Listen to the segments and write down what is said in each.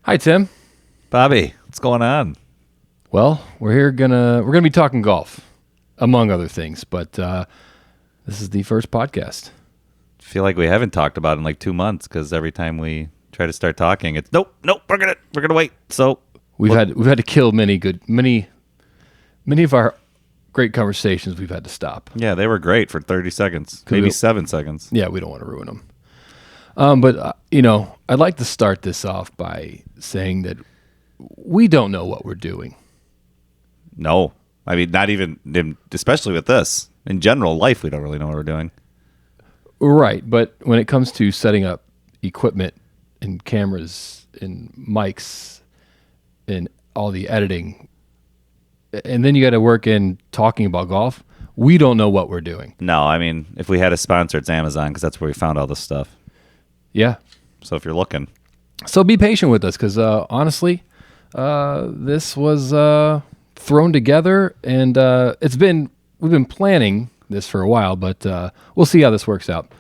Hi, Tim. Bobby, what's going on? Well, we're gonna be talking golf, among other things, but this is the first podcast. I feel like we haven't talked about it in like 2 months because every time we try to start talking, it's nope, we're gonna wait. So We've had to kill many of our great conversations. We've had to stop. yeah, they were great for 30 seconds, maybe 7 seconds. Yeah, we don't want to ruin them. But I'd like to start this off by saying that we don't know what we're doing. No, I mean not even, especially with this. In general, life, we don't really know what we're doing. Right, but when it comes to setting up equipment and cameras and mics and all the editing, and then you got to work in talking about golf, we don't know what we're doing. No, I mean if we had a sponsor, it's Amazon because that's where we found all this stuff. Yeah. So if you're looking, So be patient with us because honestly, this was thrown together, and we've been planning this for a while, but we'll see how this works out.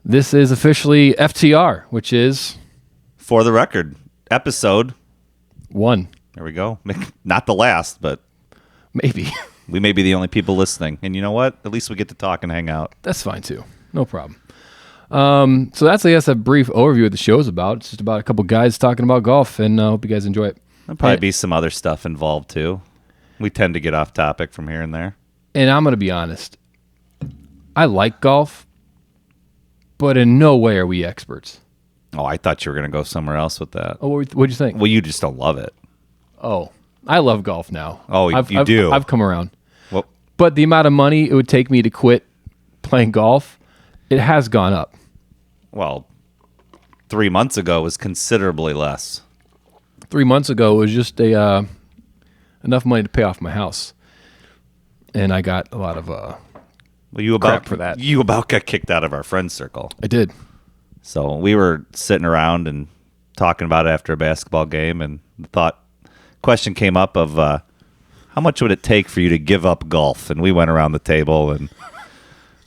This is officially FTR, which is For the Record, episode 1, there we go. Not the last, but maybe. we may be the only people listening. And you know what? At least we get to talk and hang out. That's fine too. No problem. So that's, I guess, a brief overview of the show's about. It's just about a couple guys talking about golf, and I hope you guys enjoy it. There'll probably be some other stuff involved too. We tend to get off topic from here and there. And I'm going to be honest. I like golf, but in no way are we experts. Oh, I thought you were going to go somewhere else with that. Oh, what'd you think? Well, you just don't love it. Oh, I love golf now. Oh, you do? I've come around. Well, But the amount of money it would take me to quit playing golf, it has gone up. well, 3 months ago was considerably less. 3 months ago, it was just enough money to pay off my house. And I got a lot of... Well, you crap for that. You about got kicked out of our friend circle. I did. So we were sitting around and talking about it after a basketball game, and the question came up of how much would it take for you to give up golf? And we went around the table, and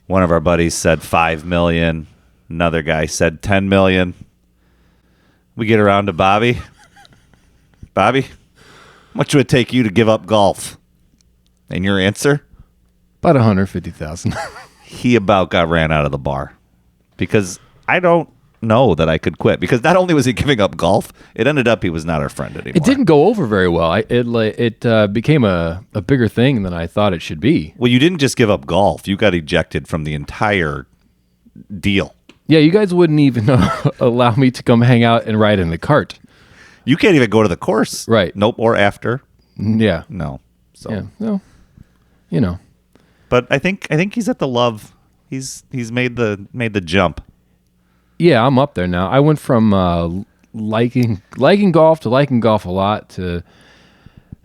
one of our buddies said $5 million. Another guy said $10 million. We get around to Bobby. Bobby, how much would it take you to give up golf? And your answer? About $150,000. He about got ran out of the bar because I don't know that I could quit, because not only was he giving up golf, it ended up he was not our friend anymore. It didn't go over very well. It became a bigger thing than I thought it should be. Well, you didn't just give up golf. You got ejected from the entire deal. Yeah, you guys wouldn't even allow me to come hang out and ride in the cart. You can't even go to the course. Right. Nope. Or after. Yeah. No. So. Yeah. No. You know. But I think he's at the love. He's made the jump. Yeah, I'm up there now. I went from liking golf to liking golf a lot to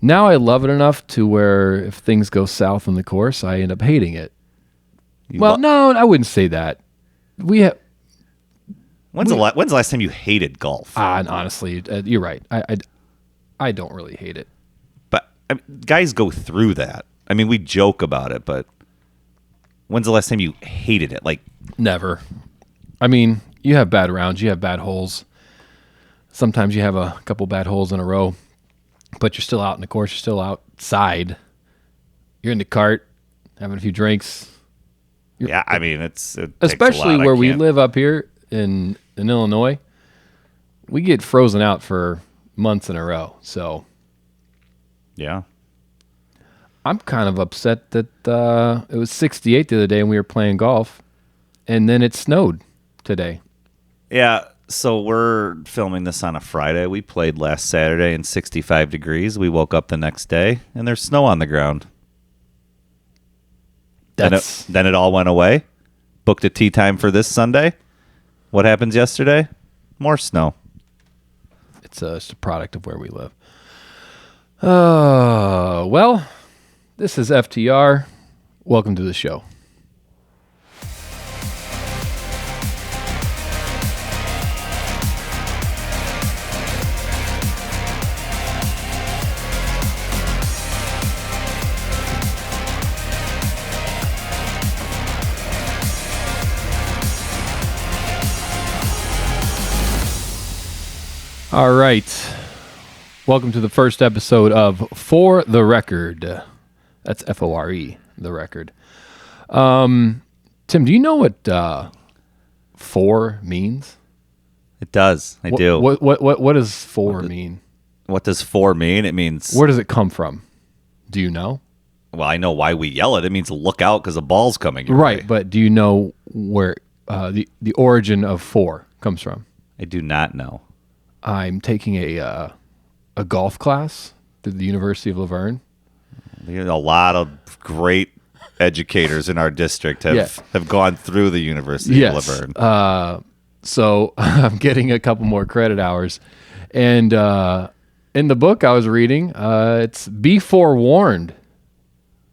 now I love it enough to where if things go south on the course, I end up hating it. No, I wouldn't say that. When's the last time you hated golf? And honestly, you're right. I don't really hate it. But I mean, guys go through that. I mean, we joke about it, but when's the last time you hated it? Like, never. I mean, you have bad rounds, you have bad holes. Sometimes you have a couple bad holes in a row, but you're still out in the course. You're still outside. You're in the cart, having a few drinks. Yeah, I mean, it especially takes a lot. where we live up here in Illinois. We get frozen out for months in a row. So, yeah. I'm kind of upset that it was 68 the other day and we were playing golf, and then it snowed today. Yeah, so we're filming this on a Friday. We played last Saturday in 65 degrees. We woke up the next day, and there's snow on the ground. Then it all went away. Booked a tee time for this Sunday. What happens yesterday? More snow. It's just a product of where we live. Well, this is FTR. Welcome to the show. All right. Welcome to the first episode of For the Record. That's F-O-R-E, the record. Tim, do you know what for means? It does. I do. What does for mean? What does for mean? It means... Where does it come from? Do you know? Well, I know why we yell it. It means look out because a ball's coming your Right, way. but do you know where the origin of for comes from? I do not know. I'm taking a golf class through the University of Laverne. A lot of great educators in our district have gone through the University of Laverne. So I'm getting a couple more credit hours. And in the book I was reading, it's be forewarned.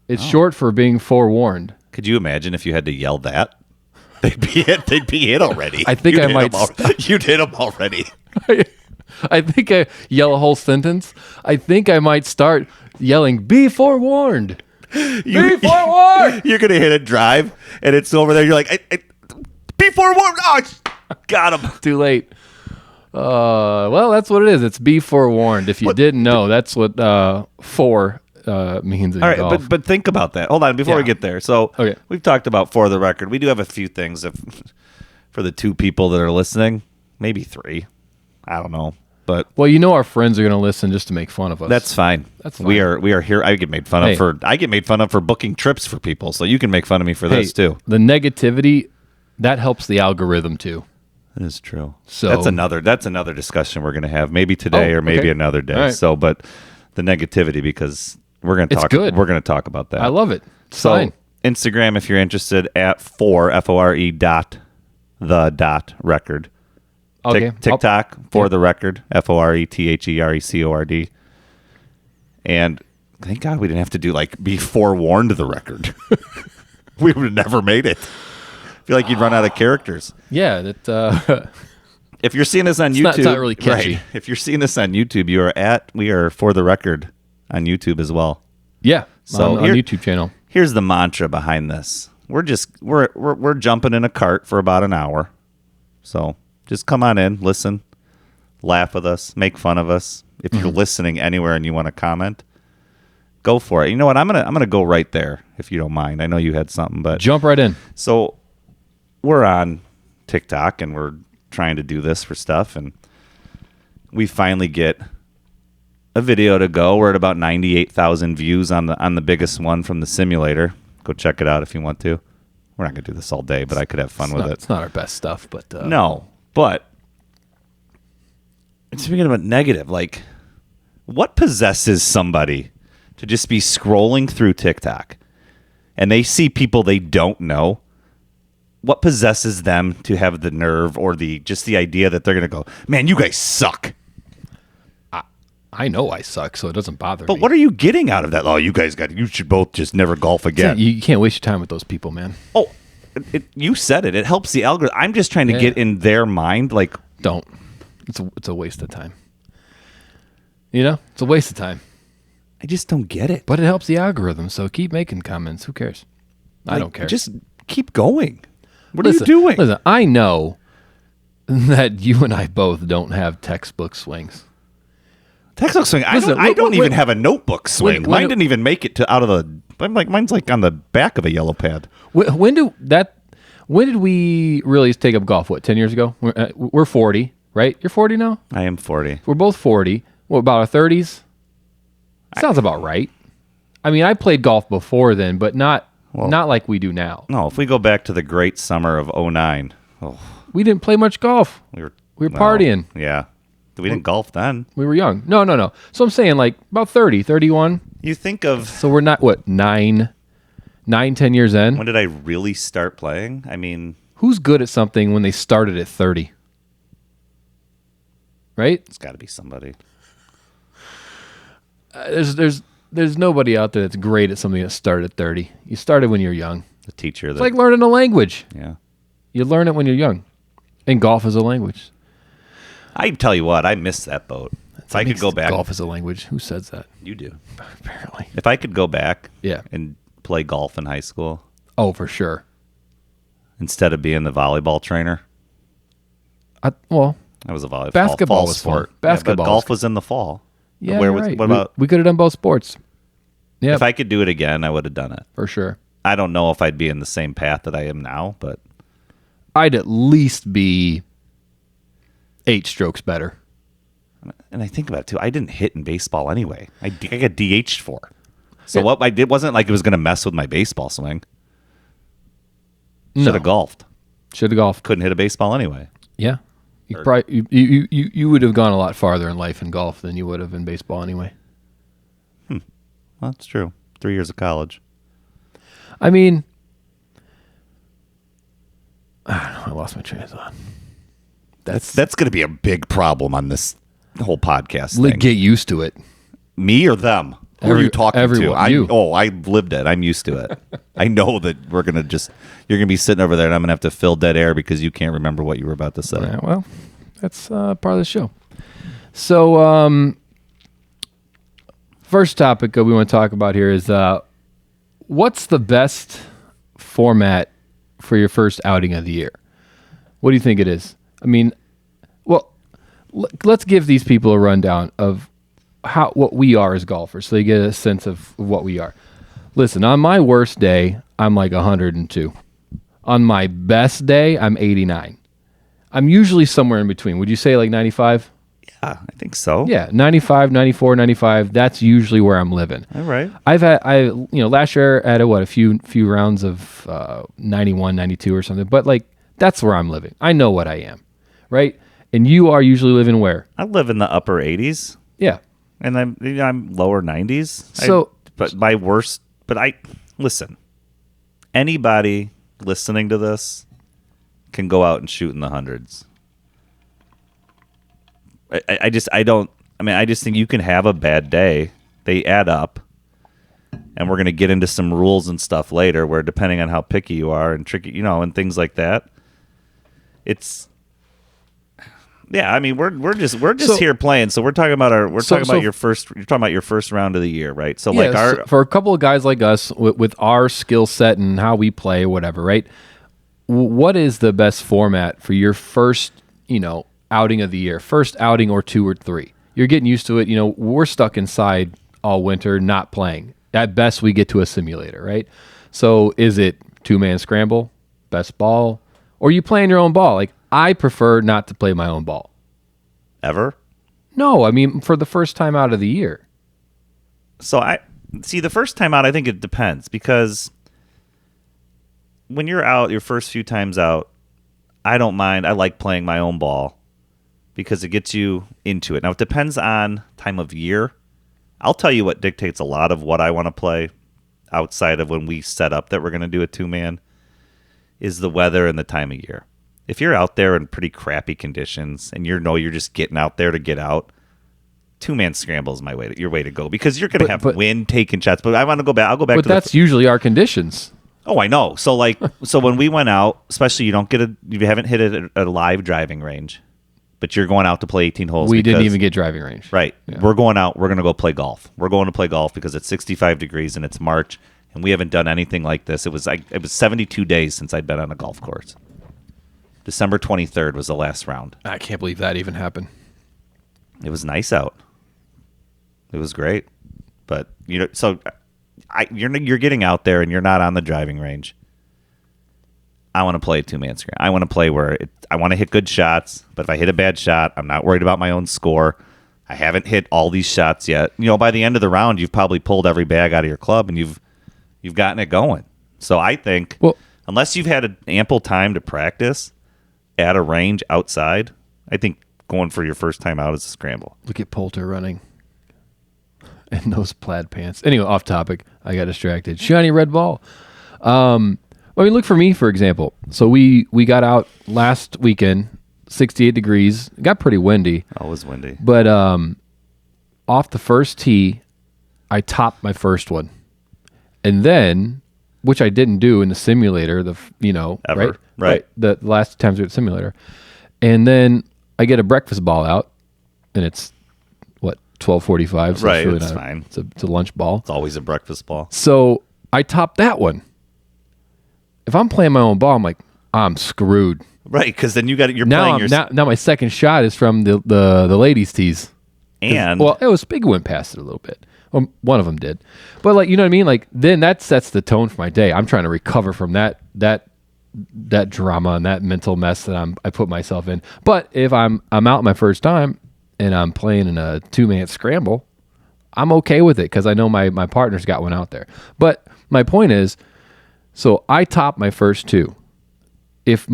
It's short for being forewarned. Could you imagine if you had to yell that? They'd be hit already. I think I might. You'd hit them already. I think I yell a whole sentence. I think I might start yelling, be forewarned. Be forewarned. You're going to hit a drive, and it's over there. You're like, be forewarned. Oh, got him. Too late. Well, that's what it is. It's be forewarned. If you didn't know, that's what for means in All right, golf. but think about that. Hold on, before we get there. So we've talked about For the Record. We do have a few things for the two people that are listening, maybe three. I don't know. But well, you know our friends are going to listen just to make fun of us. That's fine. That's fine. We are here. I get made fun of for booking trips for people, so you can make fun of me for this too. The negativity that helps the algorithm too. That is true. So that's another discussion we're going to have, maybe today or maybe another day. Right. So, but the negativity, because we're going to talk. We're going to talk about that. I love it. It's fine. Instagram, if you're interested, at FORE.the.record. Okay. TikTok, For the Record, FORETHERECORD. And thank God we didn't have to do be forewarned the record. We would have never made it. I feel like you'd run out of characters. Yeah, that. If you're seeing this on YouTube, it's not really catchy. Right, if you're seeing this on YouTube, we are For the Record on YouTube as well. Yeah, so on YouTube channel. Here's the mantra behind this. We're jumping in a cart for about an hour. So just come on in, listen, laugh with us, make fun of us. If you're listening anywhere and you want to comment, go for it. You know what? I'm gonna go right there if you don't mind. I know you had something, but jump right in. So we're on TikTok and we're trying to do this for stuff, and we finally get a video to go. We're at about 98,000 views on the biggest one from the simulator. Go check it out if you want to. We're not gonna do this all day, but I could have fun with it. It's not our best stuff, but no. But speaking about negative, what possesses somebody to just be scrolling through TikTok and they see people they don't know? What possesses them to have the nerve or the idea that they're going to go, man, you guys suck? I know I suck, so it doesn't bother me. But what are you getting out of that? Oh, you should both just never golf again. You can't waste your time with those people, man. Oh, you said it. It helps the algorithm. I'm just trying to get in their mind. Don't. It's a waste of time. It's a waste of time. I just don't get it. But it helps the algorithm, so keep making comments. Who cares? I don't care. Just keep going. What are you doing? Listen, I know that you and I both don't have textbook swings. Textbook swing? I don't even have a notebook swing. Mine didn't even make it to out of the... mine's on the back of a yellow pad. When did we really take up golf? 10 years ago? We're 40, right? You're 40 now? I am 40. We're both 40. What, about our 30s? Sounds about right. I mean, I played golf before then, but not like we do now. No, if we go back to the great summer of 2009, we didn't play much golf. We were partying. Yeah. We didn't golf then. We were young. No. So I'm saying about 30, 31. You think of... So we're not, 9, 10 years in? When did I really start playing? I mean... Who's good at something when they started at 30? Right? It's got to be somebody. There's nobody out there that's great at something that started at 30. You started when you're young. The teacher. It's like learning a language. Yeah. You learn it when you're young. And golf is a language. I tell you what, I missed that boat. If I could go back... Golf is a language. Who says that? You do. Apparently. If I could go back Yeah. and play golf in high school... Oh, for sure. Instead of being the volleyball trainer... That was a volleyball. Basketball fall was sport. fun. Basketball but golf was was in the fall. Yeah, Where you're was, right. What about? We could have done both sports. Yeah, If I could do it again, I would have done it. for sure. I don't know if I'd be in the same path that I am now, but I'd at least be 8 strokes better. and I think about it too. I didn't hit in baseball anyway. I got DH'd for. So what I did wasn't like it was going to mess with my baseball swing. Should have golfed. Should have golfed. Couldn't hit a baseball anyway. Yeah. You would have gone a lot farther in life in golf than you would have in baseball anyway. Well, that's true. 3 years of college. I mean, I don't know. I lost my train of thought. That's going to be a big problem on this whole podcast thing. Get used to it. Me or them? Who are you talking everyone, to? you. I lived it. I'm used to it. I know that you're going to be sitting over there and I'm going to have to fill dead air because you can't remember what you were about to say. Yeah, well, that's part of the show. So, first topic we want to talk about here is what's the best format for your first outing of the year? What do you think it is? I mean, well, let's give these people a rundown of what we are as golfers, so they get a sense of what we are. Listen, on my worst day, I'm like 102. On my best day, I'm 89. I'm usually somewhere in between. Would you say like 95? Yeah, I think so. Yeah, 95, 94, 95. That's usually where I'm living. All right. Last year I had a few rounds of 91, 92 or something, but like that's where I'm living. I know what I am, right? And you are usually living where? I live in the upper 80s. Yeah. And I'm lower 90s. So, Listen. Anybody listening to this can go out and shoot in the hundreds. I just think you can have a bad day. They add up. And we're going to get into some rules and stuff later where depending on how picky you are and tricky, and things like that. Yeah, I mean we're just here playing. So we're talking about you're talking about your first round of the year, right? So for a couple of guys like us with our skill set and how we play, whatever, right? What is the best format for your first, outing of the year? First outing or 2 or 3. You're getting used to it. We're stuck inside all winter, not playing. At best, we get to a simulator, right? So is it 2-man scramble, best ball, or are you playing your own ball? Like I prefer not to play my own ball. Ever? No, I mean for the first time out of the year. So the first time out, I think it depends because when you're out, your first few times out, I don't mind. I like playing my own ball because it gets you into it. Now, it depends on time of year. I'll tell you what dictates a lot of what I want to play outside of when we set up that we're going to do a 2-man is the weather and the time of year. If you're out there in pretty crappy conditions and you're just getting out there to get out, 2-man scramble is your way to go because you're going to have wind taking shots. But I want to go back. I'll go back. But that's usually our conditions. Oh, I know. So when we went out, especially you haven't hit it at a live driving range, but you're going out to play 18 holes. We didn't even get driving range. Right. Yeah. We're going out. We're going to go play golf. We're going to play golf because it's 65 degrees and it's March and we haven't done anything like this. It was 72 days since I'd been on a golf course. December 23rd was the last round. I can't believe that even happened. It was nice out. It was great. But, you're getting out there and you're not on the driving range. I want to play a 2-man scramble. I want to play I want to hit good shots, but if I hit a bad shot, I'm not worried about my own score. I haven't hit all these shots yet. By the end of the round, you've probably pulled every bag out of your club and you've gotten it going. So I think unless you've had ample time to practice at a range outside, I think going for your first time out is a scramble. Look at Poulter running in those plaid pants. Anyway, off topic. I got distracted. Shiny red ball. Look for me, for example. So we got out last weekend, 68 degrees. It got pretty windy. Always windy. But off the first tee, I topped my first one. And then, which I didn't do in the simulator, Ever. Right. The last times we were at the simulator. And then I get a breakfast ball out, and it's, 12:45. So right, it's fine. It's a lunch ball. It's always a breakfast ball. So I topped that one. If I'm playing my own ball, I'm like, I'm screwed. Right, because then you're Now playing I'm, your now my second shot is from the ladies' tees. and Well, it was Big went past it a little bit. One of them did, but like you know what I mean. Like then that sets the tone for my day. I'm trying to recover from that drama and that mental mess that I put myself in. But if I'm out my first time and I'm playing in a 2-man scramble, I'm okay with it because I know my partner's got one out there. But my point is, so I top my first 2. If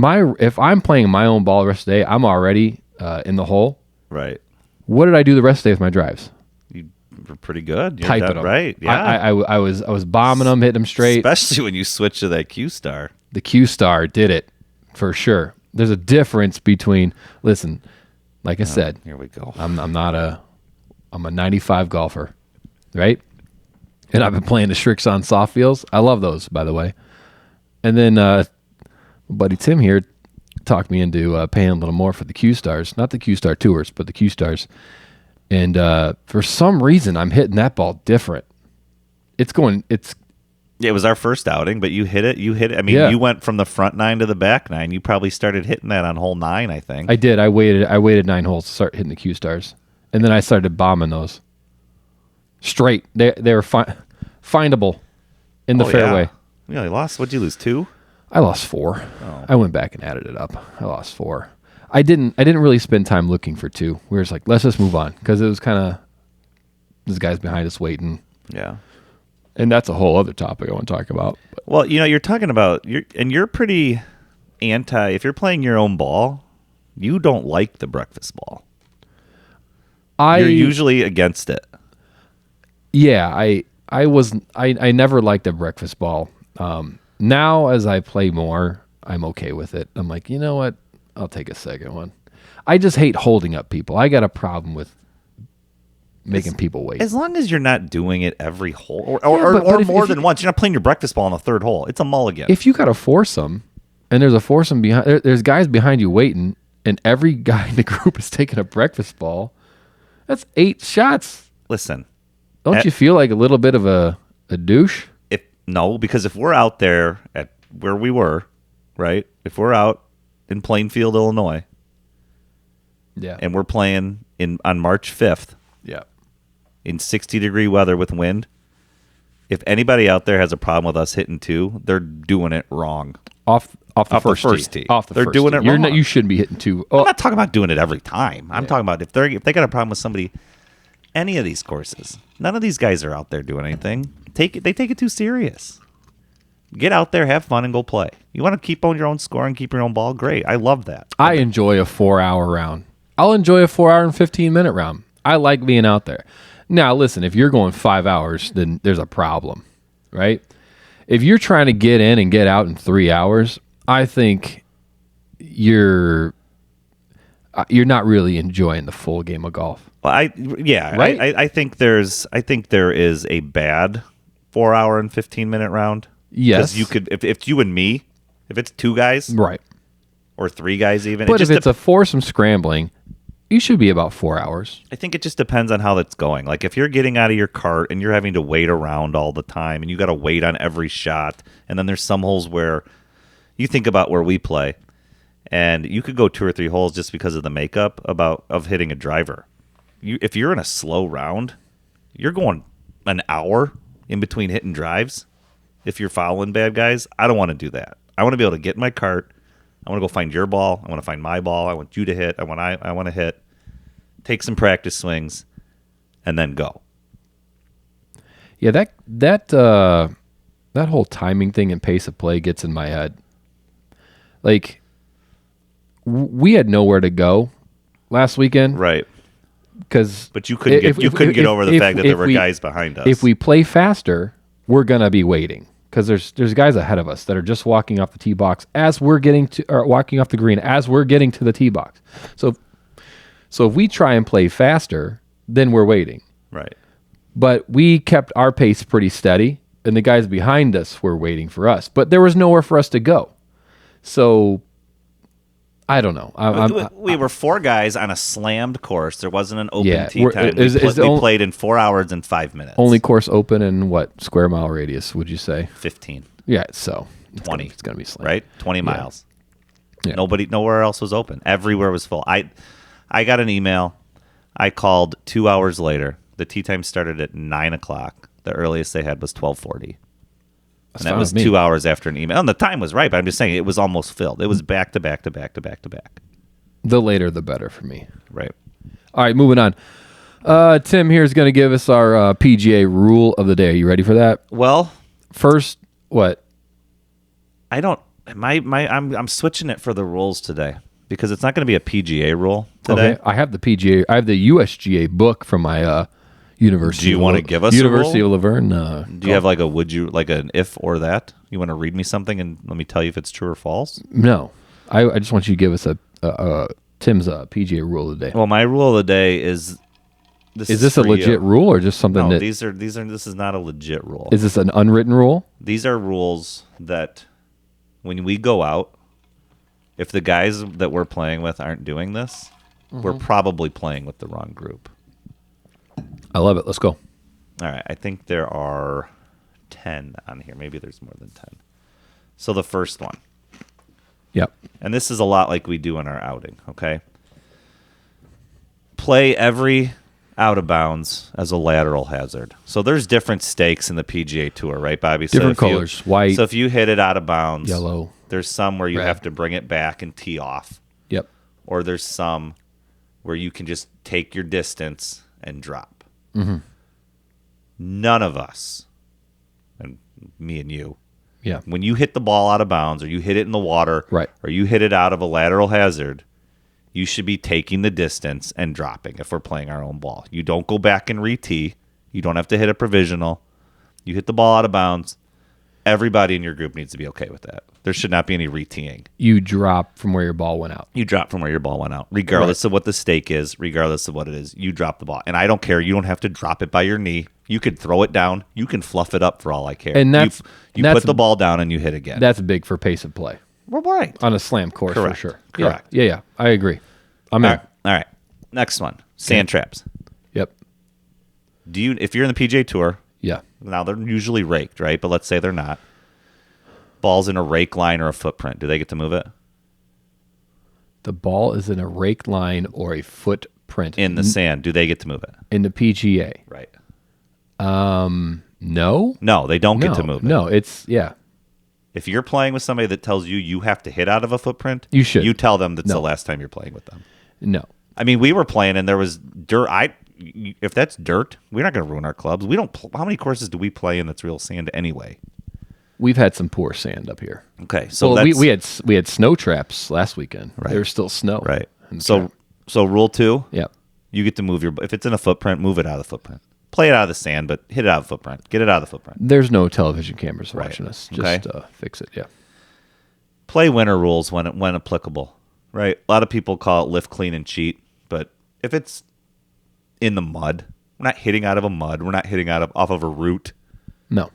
I'm playing my own ball the rest of the day, I'm already in the hole. right. What did I do the rest of the day with my drives? You were pretty good. You're Typing them. right? Yeah. I was bombing them, hitting them straight. Especially when you switch to that Q Star. The Q Star did it for sure. There's a difference between. Listen, like I said, Here we go. I'm a 95 golfer, right? And I've been playing the Shrixon soft fields. I love those, by the way. And then buddy Tim here talked me into paying a little more for the Q Stars, not the Q Star Tours, but the Q Stars. And for some reason, I'm hitting that ball different. It's Yeah, it was our first outing, but you hit it. I mean, Yeah. you went from the front 9 to the back 9. You probably started hitting that on hole 9, I think. I did. I waited 9 holes to start hitting the Q Stars, and then I started bombing those straight. They were findable in the fairway. Yeah. You only lost. What'd you lose? 2? I lost 4. Oh. I went back and added it up. I lost 4. I didn't really spend time looking for 2. We were just like, let's just move on because it was kind of this guy's behind us waiting, Yeah. and that's a whole other topic I want to talk about. But Well, you're talking about you're pretty anti. If you're playing your own ball, you don't like the breakfast ball. You're usually against it. Yeah, I never liked the breakfast ball. Now as I play more, I'm okay with it. I'm like, you know what? I'll take a second one. I just hate holding up people. I got a problem with making people wait. As long as you're not doing it every hole or but more if than you- once. You're not playing your breakfast ball on the 3rd hole. It's a mulligan. If you got a foursome and there's a foursome behind, there's guys behind you waiting, and every guy in the group is taking a breakfast ball, that's 8 shots. Listen, Don't you feel like a little bit of a douche? because if we're out there at where we were, right? If we're out in Plainfield, Illinois, Yeah. and we're playing on March 5th Yeah. in 60-degree weather with wind, if anybody out there has a problem with us hitting 2, they're doing it wrong. Off the Off the first first tee. tee. Off the They're first doing tee. it You're wrong. you shouldn't be hitting 2. I'm Oh, not talking about doing it every time. I'm talking about if they got a problem with somebody, any of these courses. None of these guys are out there doing anything. They take it too serious. Get out there, have fun, and go play. You want to keep on your own score and keep your own ball? Great. I love that. I enjoy a 4-hour round. I'll enjoy a 4-hour and 15-minute round. I like being out there. Now, listen, if you're going 5 hours, then there's a problem, right? If you're trying to get in and get out in 3 hours, I think you're not really enjoying the full game of golf. Well, Right? I think there is a bad 4-hour and 15-minute round. Yes. 'Cause you could if it's you and me, if it's 2 guys Right. or 3 guys even. But if it's a foursome scrambling, you should be about 4 hours. I think it just depends on how that's going. Like if you're getting out of your cart and you're having to wait around all the time and you got to wait on every shot, and then there's some holes where you think about where we play, and you could go 2 or 3 holes just because of the makeup of hitting a driver. If you're in a slow round, you're going an hour in between hitting drives. If you're following bad guys, I don't want to do that. I want to be able to get in my cart. I want to go find your ball. I want to find my ball. I want you to hit. I want to hit. Take some practice swings, and then go. Yeah, that whole timing thing and pace of play gets in my head. Like, we had nowhere to go last weekend, Right. because But you couldn't get over the fact that there were guys behind us. If we play faster, we're gonna be waiting because there's guys ahead of us that are just walking off the tee box as we're walking off the green as we're getting to the tee box. So if we try and play faster, then we're waiting. Right. But we kept our pace pretty steady, and the guys behind us were waiting for us. But there was nowhere for us to go. So I don't know. We were 4 guys on a slammed course. There wasn't an open tee we're- time. We played in 4 hours and 5 minutes. only course open in what square mile radius would you say? 15, Yeah, so 20. It's gonna be slammed. right? 20 miles. Yeah. Nowhere else was open. Everywhere was full. I got an email. I called 2 hours later. The tee time started at 9 o'clock. The earliest they had was 12:40. And that was 2 hours after an email. And the time was right, but I'm just saying it was almost filled. It was back to back to back to back to back. The later, the better for me. Right. All right, moving on. Tim here is going to give us our PGA rule of the day. Are you ready for that? Well, first, what? I don't. I'm switching it for the rules today because it's not going to be a PGA rule today. Okay, I have the PGA. I have the USGA book from my University. Do you want to give us University a rule? of Laverne? Do you have like an if or that? You want to read me something and let me tell you if it's true or false? No, I just want you to give us a Tim's PGA rule of the day. Well, my rule of the day is. Is this a legit rule or just something No, that... these are. This is not a legit rule. Is this an unwritten rule? These are rules that when we go out, if the guys that we're playing with aren't doing this, we're probably playing with the wrong group. I love it. Let's go. All right. I think there are 10 on here. Maybe there's more than 10. So the first one. Yep. And this is a lot like we do in our outing, okay? Play every out of bounds as a lateral hazard. So there's different stakes in the PGA Tour, right, Bobby? Different colors, white. So if you hit it out of bounds, yellow. There's some where you red. have to bring it back and tee off. Yep. Or there's some where you can just take your distance and drop. Mm-hmm. None of us, and me and you, yeah, when you hit the ball out of bounds or you hit it in the water, right, or you hit it out of a lateral hazard, you should be taking the distance and dropping if we're playing our own ball. You don't go back and re-tee. You don't have to hit a provisional. You hit the ball out of bounds. Everybody in your group needs to be okay with that. There should not be any re-teeing. You drop from where your ball went out. You drop from where your ball went out, regardless of what the stake is, regardless of what it is. You drop the ball. And I don't care. You don't have to drop it by your knee. You could throw it down. You can fluff it up for all I care. And that's, you put the ball down and you hit again. That's big for pace of play. Well, right. On a slam course, Correct. for sure. Correct. Yeah. I agree. I'm in. All right. Next one. Sand traps. Yep. If you're in the PGA Tour, yeah. Now they're usually raked, right? But let's say they're not. Ball's in a rake line or a footprint. Do they get to move it? The ball is in a rake line or a footprint. In the sand. Do they get to move it? In the PGA. Right. No. No, they don't get to move it. No, yeah. If you're playing with somebody that tells you have to hit out of a footprint, you should. You tell them that's the last time you're playing with them. No. I mean, we were playing and there was dirt. If that's dirt, we're not going to ruin our clubs. We don't. How many courses do we play in that's real sand anyway? We've had some poor sand up here. Okay, so we had snow traps last weekend. Right. There's still snow. Right. So rule 2. Yep. You get to move if it's in a footprint, move it out of the footprint. Play it out of the sand, but hit it out of the footprint. Get it out of the footprint. There's no television cameras watching us. Just fix it. Yeah. Play winter rules when applicable. Right. A lot of people call it lift, clean, and cheat, but if it's in the mud, we're not hitting out of a mud. We're not hitting off of a root. No.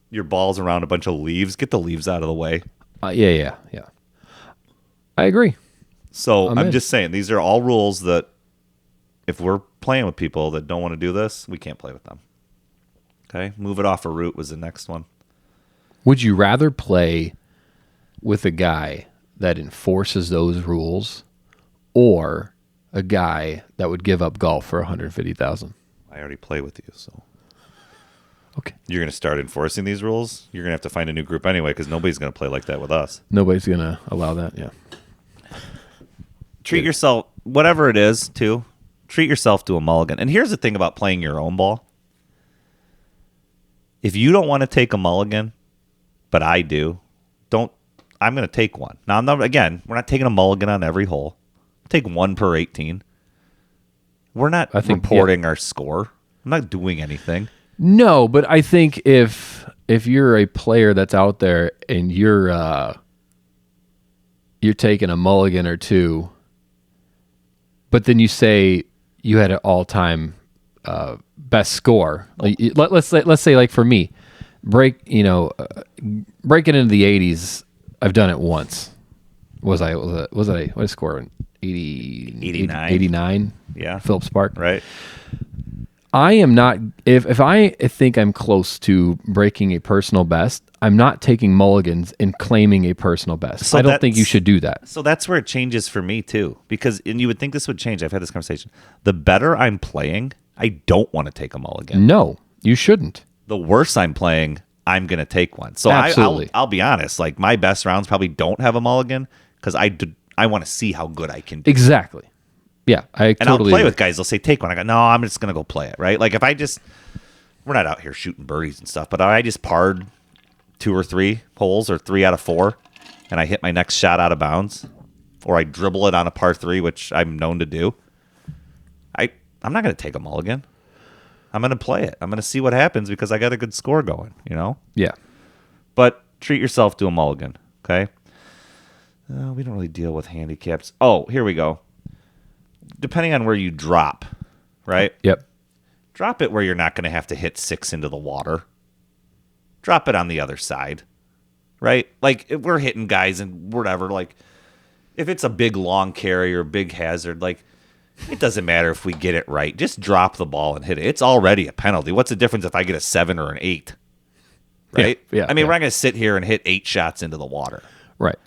Your ball's around a bunch of leaves. Get the leaves out of the way. Yeah. I agree. So I'm just saying, these are all rules that if we're playing with people that don't want to do this, we can't play with them. Okay? Move it off a root was the next one. Would you rather play with a guy that enforces those rules or a guy that would give up golf for $150,000? I already play with you, so... Okay. You're going to start enforcing these rules? You're going to have to find a new group anyway because nobody's going to play like that with us. Nobody's going to allow that, yeah. Treat yourself, whatever it is, too, treat yourself to a mulligan. And here's the thing about playing your own ball. If you don't want to take a mulligan, but I do, I'm going to take one. Now, we're not taking a mulligan on every hole. Take one per 18. We're not reporting our score. I'm not doing anything. No, but I think if you're a player that's out there and you're taking a mulligan or two, but then you say you had an all-time best score. Let's say like for me, breaking into the 80s. I've done it once. What score? 89. 89. Yeah. Phillips Park. Right. I am not. If I think I'm close to breaking a personal best, I'm not taking mulligans and claiming a personal best. So I don't think you should do that. So that's where it changes for me too, because and you would think this would change. I've had this conversation. The better I'm playing, I don't want to take a mulligan. No, you shouldn't. The worse I'm playing, I'm going to take one. So Absolutely. I'll be honest. Like my best rounds probably don't have a mulligan because I want to see how good I can do. Exactly. Yeah, I And totally I'll play agree. with guys. They'll say, take one. I go, no, I'm just going to go play it, right? Like if we're not out here shooting birdies and stuff, but I just parred 2 or 3 holes or 3 out of 4, and I hit my next shot out of bounds, or I dribble it on a par 3, which I'm known to do, I'm not going to take a mulligan. I'm going to play it. I'm going to see what happens because I got a good score going, you know? Yeah. But treat yourself to a mulligan, okay? We don't really deal with handicaps. Oh, here we go. Depending on where you drop, right? Yep. Drop it where you're not going to have to hit 6 into the water. Drop it on the other side, right? Like, if we're hitting guys and whatever, like, if it's a big long carry or big hazard, like, it doesn't matter if we get it right. Just drop the ball and hit it. It's already a penalty. What's the difference if I get a 7 or an 8? Right? Yeah. I mean, we're not going to sit here and hit 8 shots into the water. Right.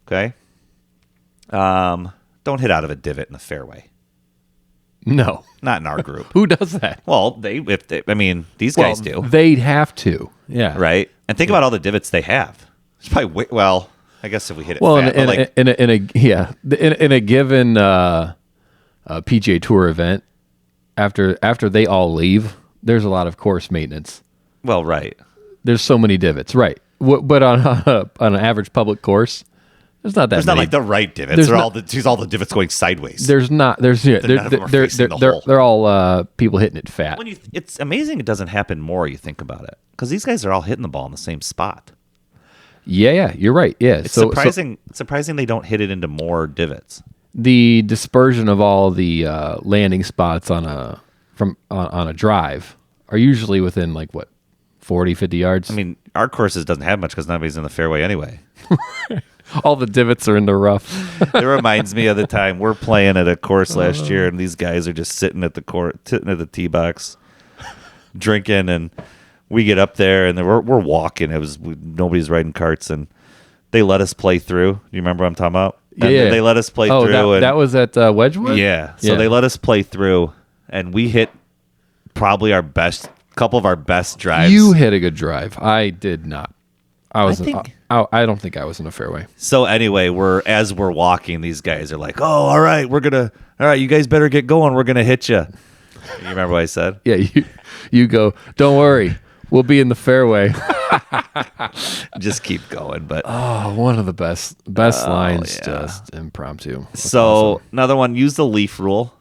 Okay? Don't hit out of a divot in the fairway. No. Not in our group. Who does that? Well, these guys do. They'd have to. Yeah. Right? And think about all the divots they have. It's probably I guess if we hit it Well, fat, but like, in a given PGA Tour event, after they all leave, there's a lot of course maintenance. well, right. There's so many divots, right? But on an average public course, there's not that There's many. not like the right divots. There's There's all the divots going sideways. There's not. There's None of them are facing the hole. they're all people hitting it fat. It's amazing it doesn't happen more. You think about it, because these guys are all hitting the ball in the same spot. Yeah, you're right. Yeah, It's surprising they don't hit it into more divots. The dispersion of all the landing spots on a drive are usually within like what 40, 50 yards. I mean, our courses doesn't have much because nobody's in the fairway anyway. all the divots are in the rough. It reminds me of the time we're playing at a course last year, and these guys are just sitting at the tee box, drinking, and we get up there, and we're walking. Nobody's riding carts, and they let us play through. Do you remember what I'm talking about? And Yeah. they let us play through. That was at Wedgwood? Yeah. So they let us play through, and we hit probably couple of our best drives. You hit a good drive. I did not. I don't think I was in a fairway. So anyway, as we're walking, these guys are like, "Oh, all right, you guys better get going. We're gonna hit you." You remember what I said? Yeah, you go. Don't worry, we'll be in the fairway. Just keep going. But Oh, one of the best lines, yeah. just impromptu. That's so awesome. another one: use the leaf rule.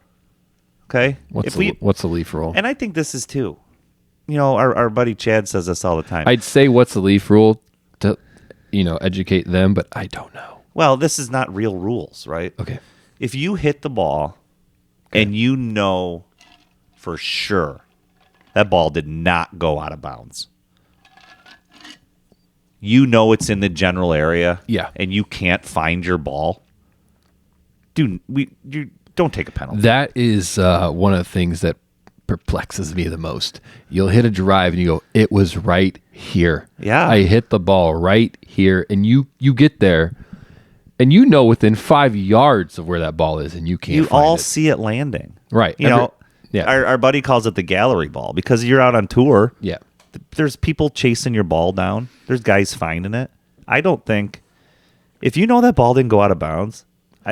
Okay. What's the leaf rule? And I think this is too. You know, our buddy Chad says this all the time. I'd say what's the leaf rule to, educate them, but I don't know. Well, this is not real rules, right? Okay. If you hit the ball and you know for sure that ball did not go out of bounds, you know it's in the general area, Yeah. and you can't find your ball, dude, you don't take a penalty. That is one of the things that perplexes me the most. You'll hit a drive and you go, it was right here. Yeah. I hit the ball right here. And you get there and within 5 yards of where that ball is and you can't You find all it. see it landing. Right. You know, yeah. our buddy calls it the gallery ball because you're out on tour. Yeah. There's people chasing your ball down. There's guys finding it. I don't think if you know that ball didn't go out of bounds,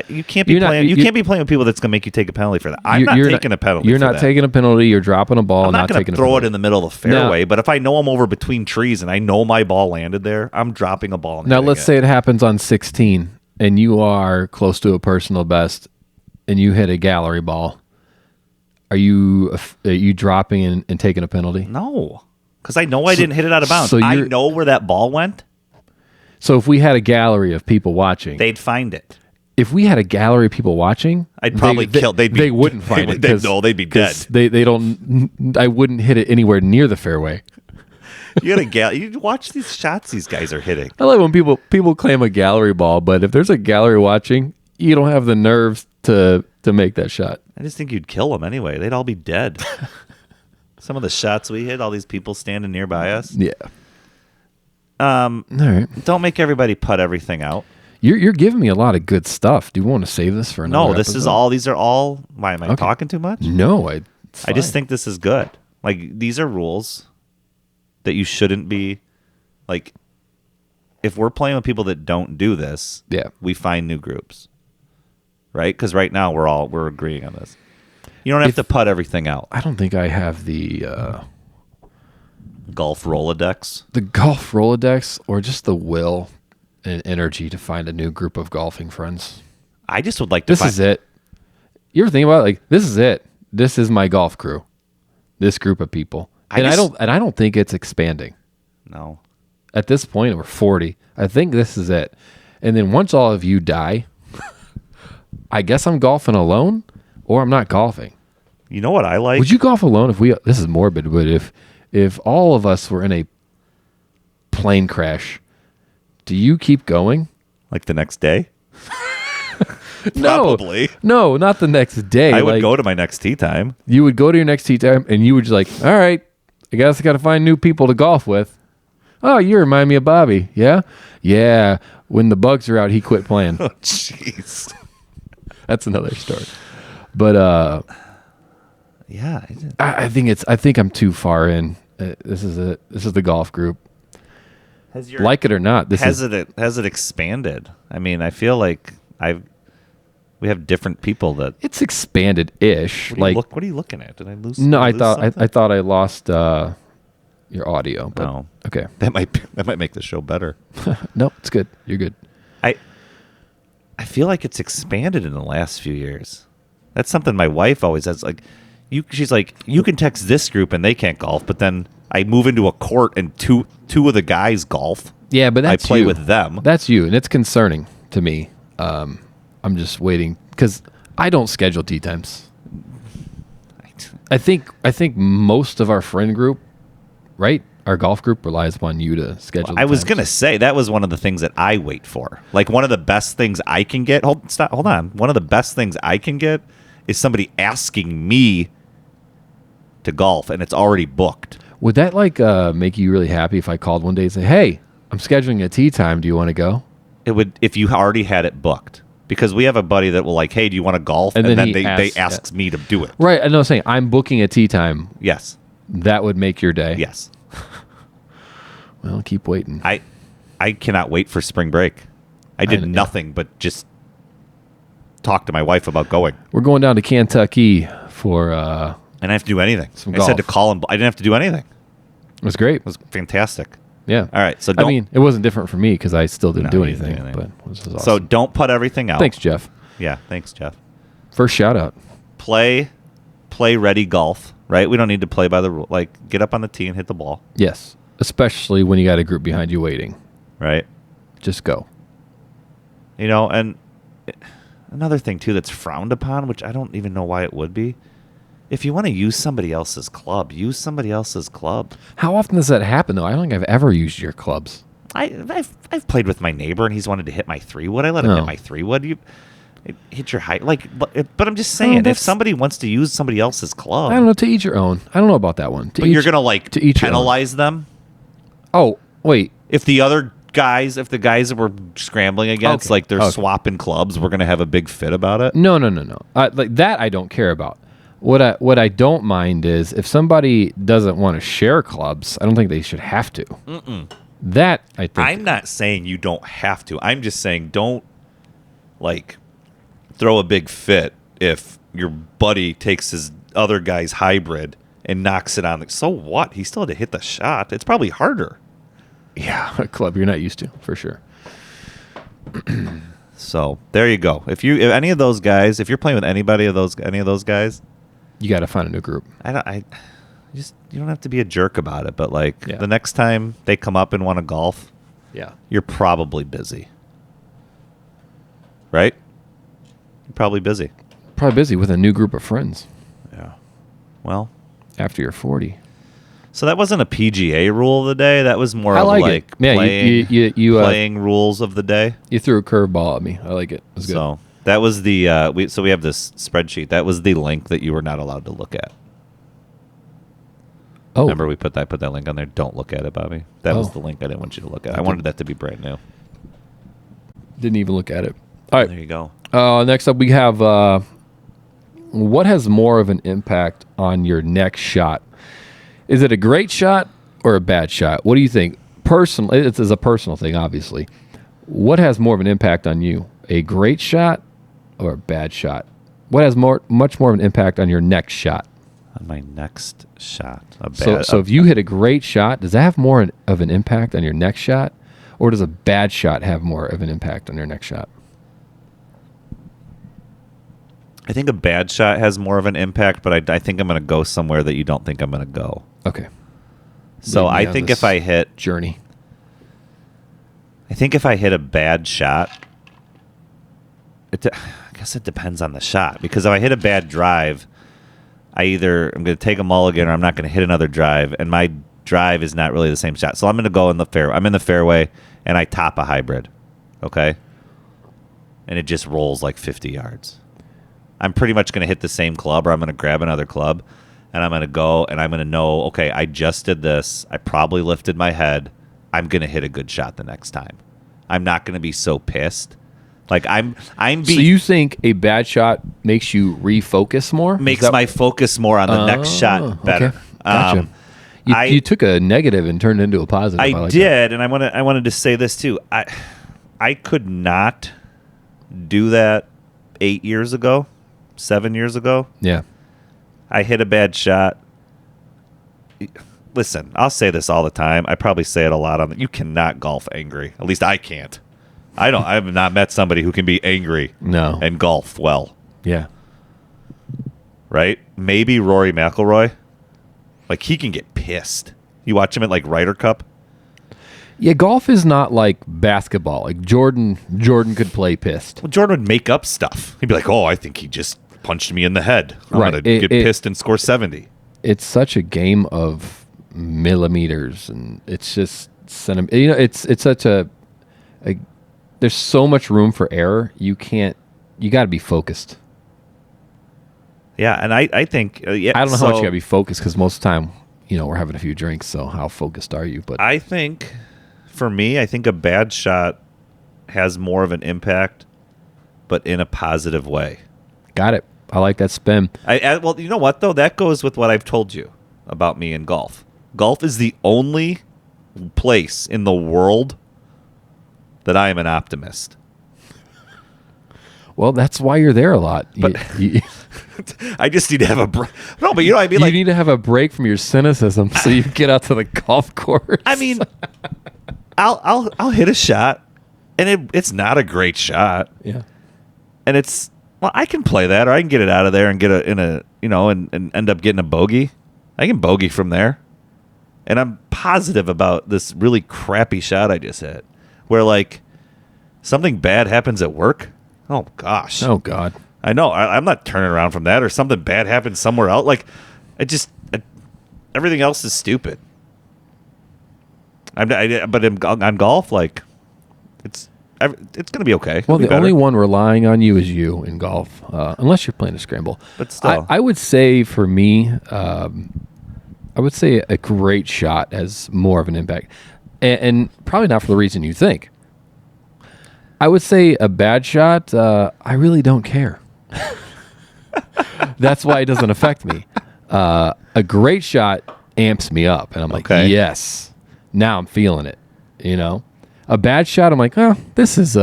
you can't be playing. You can't be playing with people that's going to make you take a penalty for that. I'm not taking a penalty. You're not taking a penalty. You're dropping a ball. I'm not going to throw it in the middle of the fairway. Now, but if I know I'm over between trees and I know my ball landed there, I'm dropping a ball. Now let's say it happens on 16 and you are close to a personal best and you hit a gallery ball. Are you dropping and taking a penalty? No, because I know I didn't hit it out of bounds. So I know where that ball went. So if we had a gallery of people watching, They'd find it. If we had a gallery of people watching, I'd probably kill. They wouldn't find it. They'd be dead. They don't. I wouldn't hit it anywhere near the fairway. You watch these shots these guys are hitting. I like when people claim a gallery ball, but if there's a gallery watching, you don't have the nerves to to make that shot. I just think you'd kill them anyway. They'd all be dead. Some of the shots we hit, all these people standing nearby us. Yeah. All right. Don't make everybody putt everything out. You're giving me a lot of good stuff. Do you want to save this for another No, this episode? is all. These are all. Why am I talking too much? No, I just think this is good. Like, these are rules that you shouldn't be, like, if we're playing with people that don't do this, we find new groups, right? Because right now we're agreeing on this. You don't have to putt everything out. I don't think I have the golf Rolodex. The golf Rolodex, or just the will and energy to find a new group of golfing friends. I just would like to. This is it. You ever think about it? Like, this is it. This is my golf crew. This group of people, I don't think it's expanding. No. At this point, we're 40. I think this is it. And then once all of you die, I guess I'm golfing alone, or I'm not golfing. You know what I like? Would you golf alone if this is morbid, but if all of us were in a plane crash, do you keep going? Like the next day? Probably. No, not the next day. I would go to my next tee time. You would go to your next tee time, and you would just like, all right, I guess I got to find new people to golf with. Oh, you remind me of Bobby. Yeah? Yeah. When the bugs are out, he quit playing. Oh, jeez. That's another story. But yeah, I think I'm too far in. This is it. This is the golf group. Like it or not, has it expanded? I mean, I feel like we have different people that it's expanded-ish. What are you looking at? Did I lose? No, I thought I lost your audio. But, no, okay, that might make the show better. No, it's good. You're good. I feel like it's expanded in the last few years. That's something my wife always has. Like, she's like, you can text this group and they can't golf, but then I move into a court and two of the guys golf. Yeah, but that's I play you. with them. That's you, and it's concerning to me. I'm just waiting because I don't schedule tee times. I think most of our friend group, right? Our golf group relies upon you to schedule. I was going to say that was one of the things that I wait for. Like, one of the best things I can get. Hold on. One of the best things I can get is somebody asking me to golf, and it's already booked. Would that make you really happy if I called one day and say, "Hey, I'm scheduling a tee time. Do you want to go?" It would if you already had it booked. Because we have a buddy that will like, "Hey, do you want to golf?" And then they asks me to do it. Right. I know. Saying I'm booking a tee time. Yes. That would make your day. Yes. Well, keep waiting. I cannot wait for spring break. I did nothing but just talk to my wife about going. We're going down to Kentucky for. I didn't have to do anything. I said to call him. I didn't have to do anything. It was great. It was fantastic. Yeah. All right. So it wasn't different for me because I still didn't do anything. But this was awesome. So don't put everything out. Thanks, Jeff. Yeah. Thanks, Jeff. First shout out. Play ready golf. Right. We don't need to play by the rule. Like, get up on the tee and hit the ball. Yes. Especially when you got a group behind you waiting. Right. Just go. And another thing too that's frowned upon, which I don't even know why it would be. If you want to use somebody else's club, use somebody else's club. How often does that happen, though? I don't think I've ever used your clubs. I've played with my neighbor, and he's wanted to hit my 3-wood. I let him hit my 3-wood. You hit your height, but I'm just saying, if somebody wants to use somebody else's club, I don't know. To each your own. I don't know about that one. But you're gonna penalize them. Oh wait, if the guys that we're scrambling against, they're swapping clubs, we're gonna have a big fit about it. No. Like that, I don't care about. What I don't mind is if somebody doesn't want to share clubs, I don't think they should have to. That I think. I'm not saying you don't have to. I'm just saying don't throw a big fit if your buddy takes his other guy's hybrid and knocks it on. So what? He still had to hit the shot. It's probably harder. Yeah, a club you're not used to, for sure. So there you go. If any of those guys, if you're playing with any of those guys, you got to find a new group. You don't have to be a jerk about it, but the next time they come up and want to golf, you're probably busy, right? You're probably busy. Probably busy with a new group of friends. Yeah. Well, after you're 40. So that wasn't a PGA rule of the day. That was more of playing rules of the day. You threw a curveball at me. I like it. It was good. So That was the we have this spreadsheet. That was the link that you were not allowed to look at. Oh, Remember we put that link on there. Don't look at it, Bobby. That was Oh. the link I didn't want you to look at. I wanted that to be brand new. Didn't even look at it. All right. There you go. Next up, we have what has more of an impact on your next shot? Is it a great shot or a bad shot? What do you think? It's a personal thing, obviously. What has more of an impact on you? A great shot or a bad shot? What has much more of an impact on your next shot? On my next shot. A bad, So if you hit a great shot, does that have more of an impact on your next shot? Or does a bad shot have more of an impact on your next shot? I think a bad shot has more of an impact, but I think I'm going to go somewhere that you don't think I'm going to go. Okay. So Lead me I on think this if I hit journey. a bad shot, I guess it depends on the shot. Because if I hit a bad drive, I'm going to take a mulligan or I'm not going to hit another drive, and my drive is not really the same shot. So I'm going to go in the fairway. I'm in the fairway, and I top a hybrid, okay? And it just rolls like 50 yards. I'm pretty much going to hit the same club, or I'm going to grab another club, and I'm going to go, and I'm going to know, okay, I just did this. I probably lifted my head. I'm going to hit a good shot the next time. I'm not going to be so pissed. Like So you think a bad shot makes you refocus more? makes my focus more on the next shot better. Okay. Gotcha. You took a negative and turned it into a positive. I like did, and I wanted to say this too. I could not do that 8 years ago, 7 years ago. Yeah. I hit a bad shot. Listen, I'll say this all the time. I probably say it a lot you cannot golf angry. At least I can't. I have not met somebody who can be angry No. and golf well. Yeah. Right? Maybe Rory McIlroy. Like, he can get pissed. You watch him at, like, Ryder Cup. Yeah, golf is not like basketball. Like Jordan could play pissed. Well, Jordan would make up stuff. He'd be like, oh, I think he just punched me in the head. I'm Right. going to get pissed and score 70. It's such a game of millimeters, and it's just it's such a there's so much room for error. You got to be focused. Yeah, and I think I don't know how much you got to be focused, because most of the time, we're having a few drinks, so how focused are you? But I think, for me, I think a bad shot has more of an impact, but in a positive way. got it. I like that spin. Well, you know what, though? That goes with what I've told you about me in golf. Golf is the only place in the world that I am an optimist. Well, that's why you're there a lot. But I just need to have a break. No, but I mean, you need to have a break from your cynicism so you can get out to the golf course. I mean, I'll hit a shot, and it's not a great shot. Yeah. And I can play that, or I can get it out of there and get and end up getting a bogey. I can bogey from there. And I'm positive about this really crappy shot I just hit, where like something bad happens at work. Oh gosh. Oh God. I know. I'm not turning around from that, or something bad happens somewhere else. Like, everything else is stupid. But on golf, like, it's going to be okay. Well, It'll be the only better. one relying on you is you in golf, unless you're playing a scramble. But still. I would say for me, I would say a great shot has more of an impact, and probably not for the reason you think. I would say a bad shot, I really don't care. That's why it doesn't affect me. A great shot amps me up, and I'm like, yes, now I'm feeling it. A bad shot, I'm like, oh, this is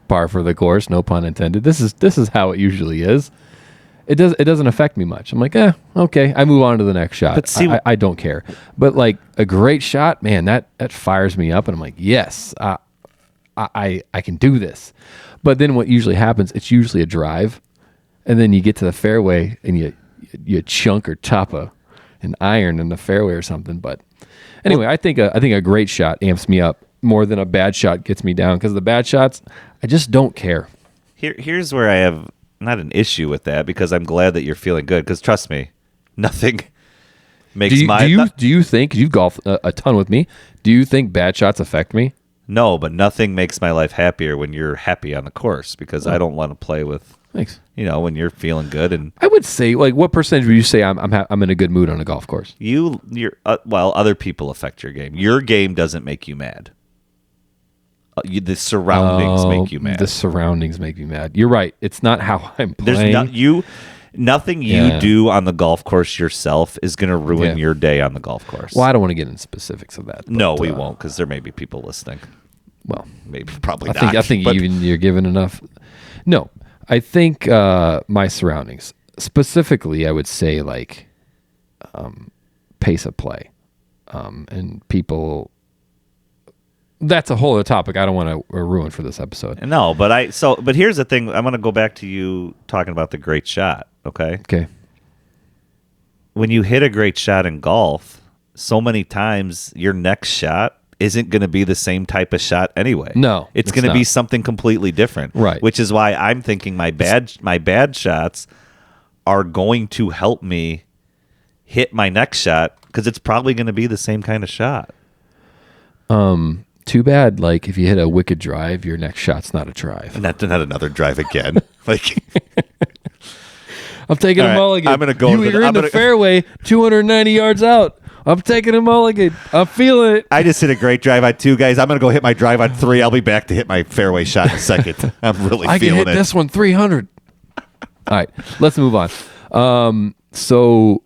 par for the course, no pun intended. This is how it usually is. It doesn't affect me much. I'm like, okay. I move on to the next shot. But see, I don't care. But like a great shot, man, that fires me up, and I'm like, yes, I can do this. But then what usually happens, it's usually a drive, and then you get to the fairway and you chunk or chop an iron in the fairway or something. But anyway, I think a great shot amps me up more than a bad shot gets me down, because the bad shots, I just don't care. Here's where I have not an issue with that, because I'm glad that you're feeling good, because trust me, nothing makes do you think, you golf a ton with me, do you think bad shots affect me? No, but nothing makes my life happier when you're happy on the course, because I don't want to play with, Thanks. when you're feeling good. And I would say, like, what percentage would you say I'm in a good mood on a golf course? other people affect your game. Your game doesn't make you mad. The surroundings make you mad. The surroundings make me mad. You're right. It's not how I'm There's playing. nothing you do on the golf course yourself is going to ruin your day on the golf course. Well, I don't want to get into specifics of that. But, no, we won't, because there may be people listening. Well, Probably not. I think even you're given enough. No, I think my surroundings, specifically, I would say like pace of play, and people. That's a whole other topic I don't want to ruin for this episode. No, but here's the thing. I'm going to go back to you talking about the great shot, okay? Okay. When you hit a great shot in golf, so many times your next shot isn't going to be the same type of shot anyway. No, it's going to be something completely different. Right. Which is why I'm thinking my bad shots are going to help me hit my next shot, because it's probably going to be the same kind of shot. Too bad, like, if you hit a wicked drive, your next shot's not a drive. Not another drive again. Like, I'm taking a mulligan. I'm gonna go. You're in the fairway, 290 yards out. I'm taking a mulligan. I'm feeling it. I just hit a great drive on 2 guys. I'm gonna go hit my drive on 3. I'll be back to hit my fairway shot in a second. I'm really I feeling can hit this one 300. All right, let's move on. So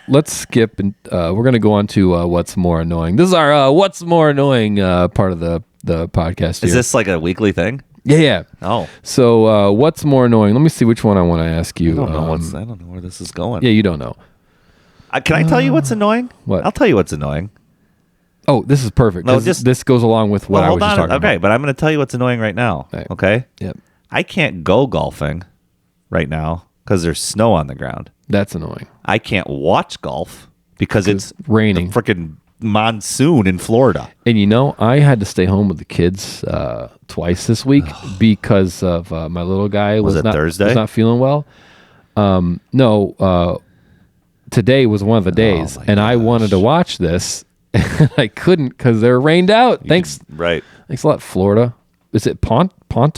let's skip, and we're going to go on to what's more annoying. This is our what's more annoying part of the podcast here. Is this like a weekly thing? Yeah. Oh. So what's more annoying? Let me see which one I want to ask you. I don't know where this is going. Yeah, you don't know. Can I tell you what's annoying? What? I'll tell you what's annoying. Oh, this is perfect. No, this goes along with what I was just talking about. Okay, but I'm going to tell you what's annoying right now. Right. Okay? Yep. I can't go golfing right now because there's snow on the ground. That's annoying. I can't watch golf because it's raining. Freaking monsoon in Florida. And I had to stay home with the kids twice this week because of my little guy was not feeling well. Today was one of the days, and I wanted to watch this, and I couldn't because they're rained out. Thanks a lot, Florida. Is it Vedra?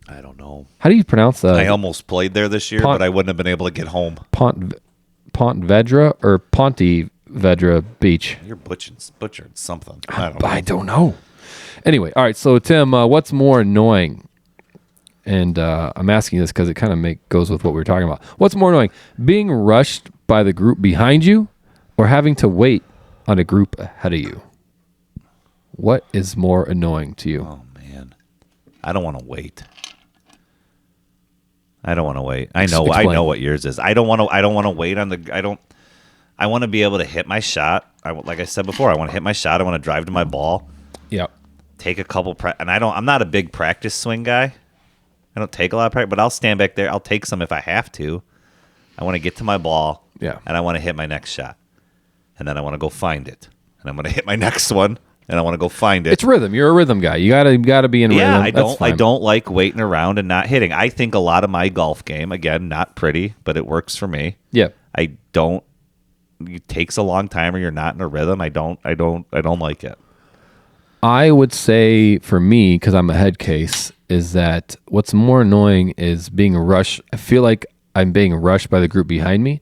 I don't know. How do you pronounce that? I almost played there this year, but I wouldn't have been able to get home. Vedra or Vedra Beach? You're butchered something. I don't know. Anyway, all right. So Tim, what's more annoying? And I'm asking this because it kind of goes with what we were talking about. What's more annoying, being rushed by the group behind you, or having to wait on a group ahead of you? What is more annoying to you? Oh man, I don't want to wait. I know what yours is. I don't want to wait on the. I want to be able to hit my shot. Like I said before, I want to hit my shot. I want to drive to my ball. Yeah. Take a couple and I'm not a big practice swing guy. I don't take a lot of practice, but I'll stand back there. I'll take some if I have to. I want to get to my ball. Yeah. And I want to hit my next shot. And then I want to go find it. And I'm going to hit my next one. And I want to go find it. It's rhythm. You're a rhythm guy. You gotta be in rhythm. Yeah, I don't like waiting around and not hitting. I think a lot of my golf game, again, not pretty, but it works for me. Yeah. It takes a long time or you're not in a rhythm. I don't like it. I would say for me, because I'm a head case, is that what's more annoying is being rushed. I feel like I'm being rushed by the group behind me.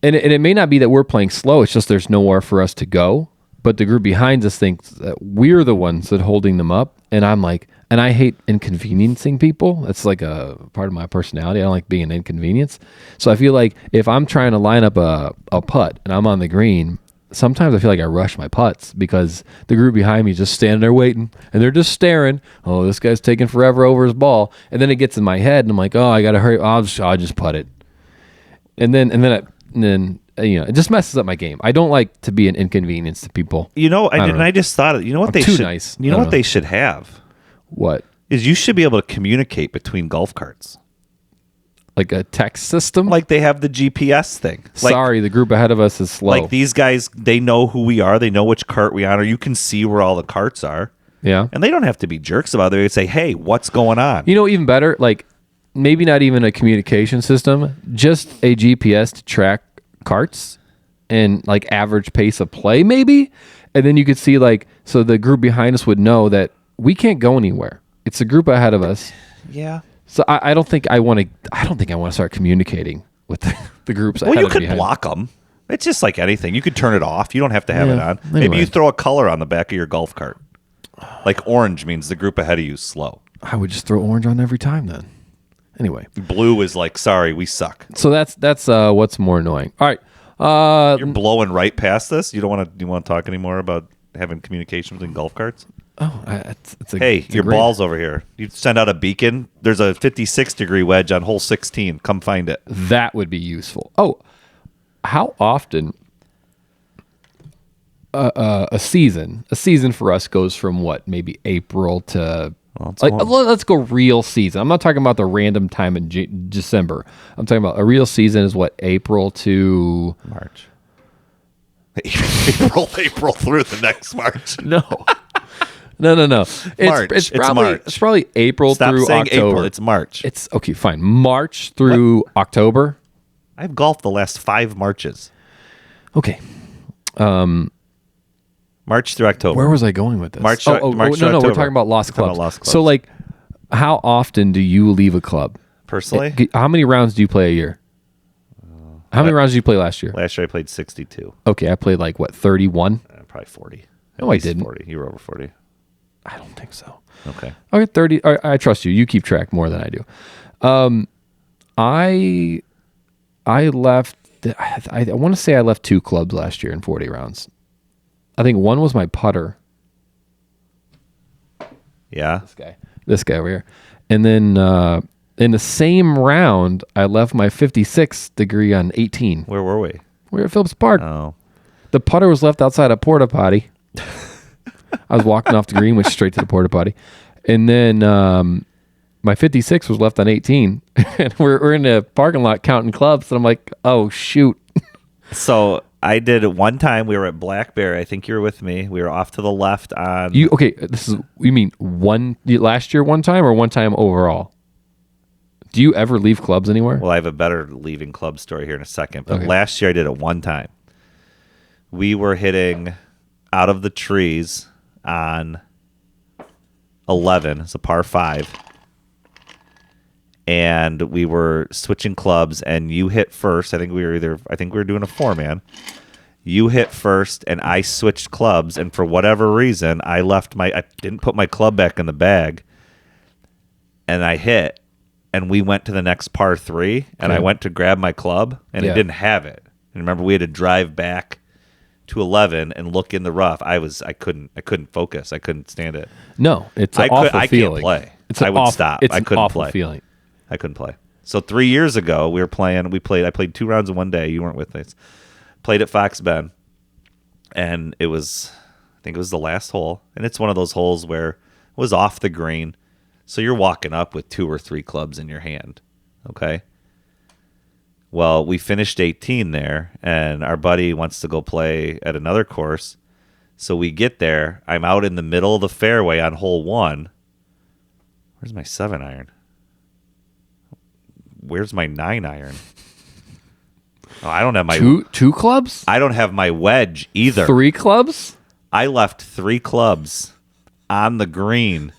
And it may not be that we're playing slow. It's just there's nowhere for us to go. But the group behind us thinks that we're the ones that are holding them up. And I'm like, and I hate inconveniencing people. That's like a part of my personality. I don't like being an inconvenience. So I feel like if I'm trying to line up a putt and I'm on the green, sometimes I feel like I rush my putts because the group behind me is just standing there waiting and they're just staring. Oh, this guy's taking forever over his ball. And then it gets in my head and I'm like, oh, I got to hurry. I'll just putt it. And then it just messes up my game. I don't like to be an inconvenience to people. I just thought, what they should, nice. What they should have? What? Is you should be able to communicate between golf carts. Like a text system? Like they have the GPS thing. Sorry, the group ahead of us is slow. Like these guys, they know who we are. They know which cart we on, or you can see where all the carts are. Yeah. And they don't have to be jerks about it. They say, hey, what's going on? Even better, like maybe not even a communication system, just a GPS to track carts and like average pace of play maybe. And then you could see so the group behind us would know that we can't go anywhere. It's the group ahead of us. Yeah. So I don't think I want to. I don't think I want to start communicating with the groups. Well, ahead you and could behind. block them. It's just like anything. You could turn it off. You don't have to have it on. Anyway. Maybe you throw a color on the back of your golf cart. Like orange means the group ahead of you is slow. I would just throw orange on every time then. Anyway, blue is like, sorry, we suck. So that's what's more annoying. All right, you're blowing right past this. You don't want to. Do you want to talk anymore about having communications in golf carts? Oh, hey, your ball's over here. You send out a beacon. There's a 56-degree wedge on hole 16. Come find it. That would be useful. Oh, how often a season for us goes from what, maybe April to let's go real season. I'm not talking about the random time in December. I'm talking about a real season is what, April to March. April through the next March. No. It's probably April Stop through saying October. April. It's March. It's okay, fine. March through October. I've golfed the last 5 Marches. Okay. March through October. Where was I going with this? March to no, we're October. talking about lost clubs. Lost clubs. So, how often do you leave a club? Personally? How many rounds do you play a year? How many rounds did you play last year? Last year I played 62. Okay, I played 31? Probably 40. No, I didn't. 40. You were over 40. I don't think so. Okay. Okay, 30. I trust you. You keep track more than I do. I left. I want to say I left 2 clubs last year in 40 rounds. I think one was my putter. Yeah. This guy over here. And then in the same round, I left my 56 degree on 18. Where were we? We were at Phillips Park. Oh. The putter was left outside a porta potty. I was walking off the green, went straight to the porta potty. And then my 56 was left on 18. And we're in the parking lot counting clubs. And I'm like, oh, shoot. So I did it one time. We were at Blackberry. I think you were with me. We were off to the left on... You mean last year one time or one time overall? Do you ever leave clubs anywhere? Well, I have a better leaving club story here in a second. But Okay. last year I did it one time. We were hitting out of the trees on 11. It's a par 5. And we were switching clubs, and you hit first. I think we were doing a 4-man. You hit first, and I switched clubs, and for whatever reason, I didn't put my club back in the bag, and I hit, and we went to the next par 3, and I went to grab my club, and it didn't have it. And remember, we had to drive back to 11 and look in the rough. I couldn't focus. I couldn't stand it. No, it's an awful feeling. I can't play. I would stop. It's I couldn't an awful play. feeling. I couldn't play. So 3 years ago, I played 2 rounds in one day. You weren't with us. Played at Fox Bend, and I think it was the last hole. And it's one of those holes where it was off the green. So you're walking up with 2 or 3 clubs in your hand. Okay. Well, we finished 18 there, and our buddy wants to go play at another course. So we get there. I'm out in the middle of the fairway on hole 1. Where's my 7-iron? Where's my 9-iron? Oh, I don't have my... Two clubs? I don't have my wedge either. 3 clubs? I left 3 clubs on the green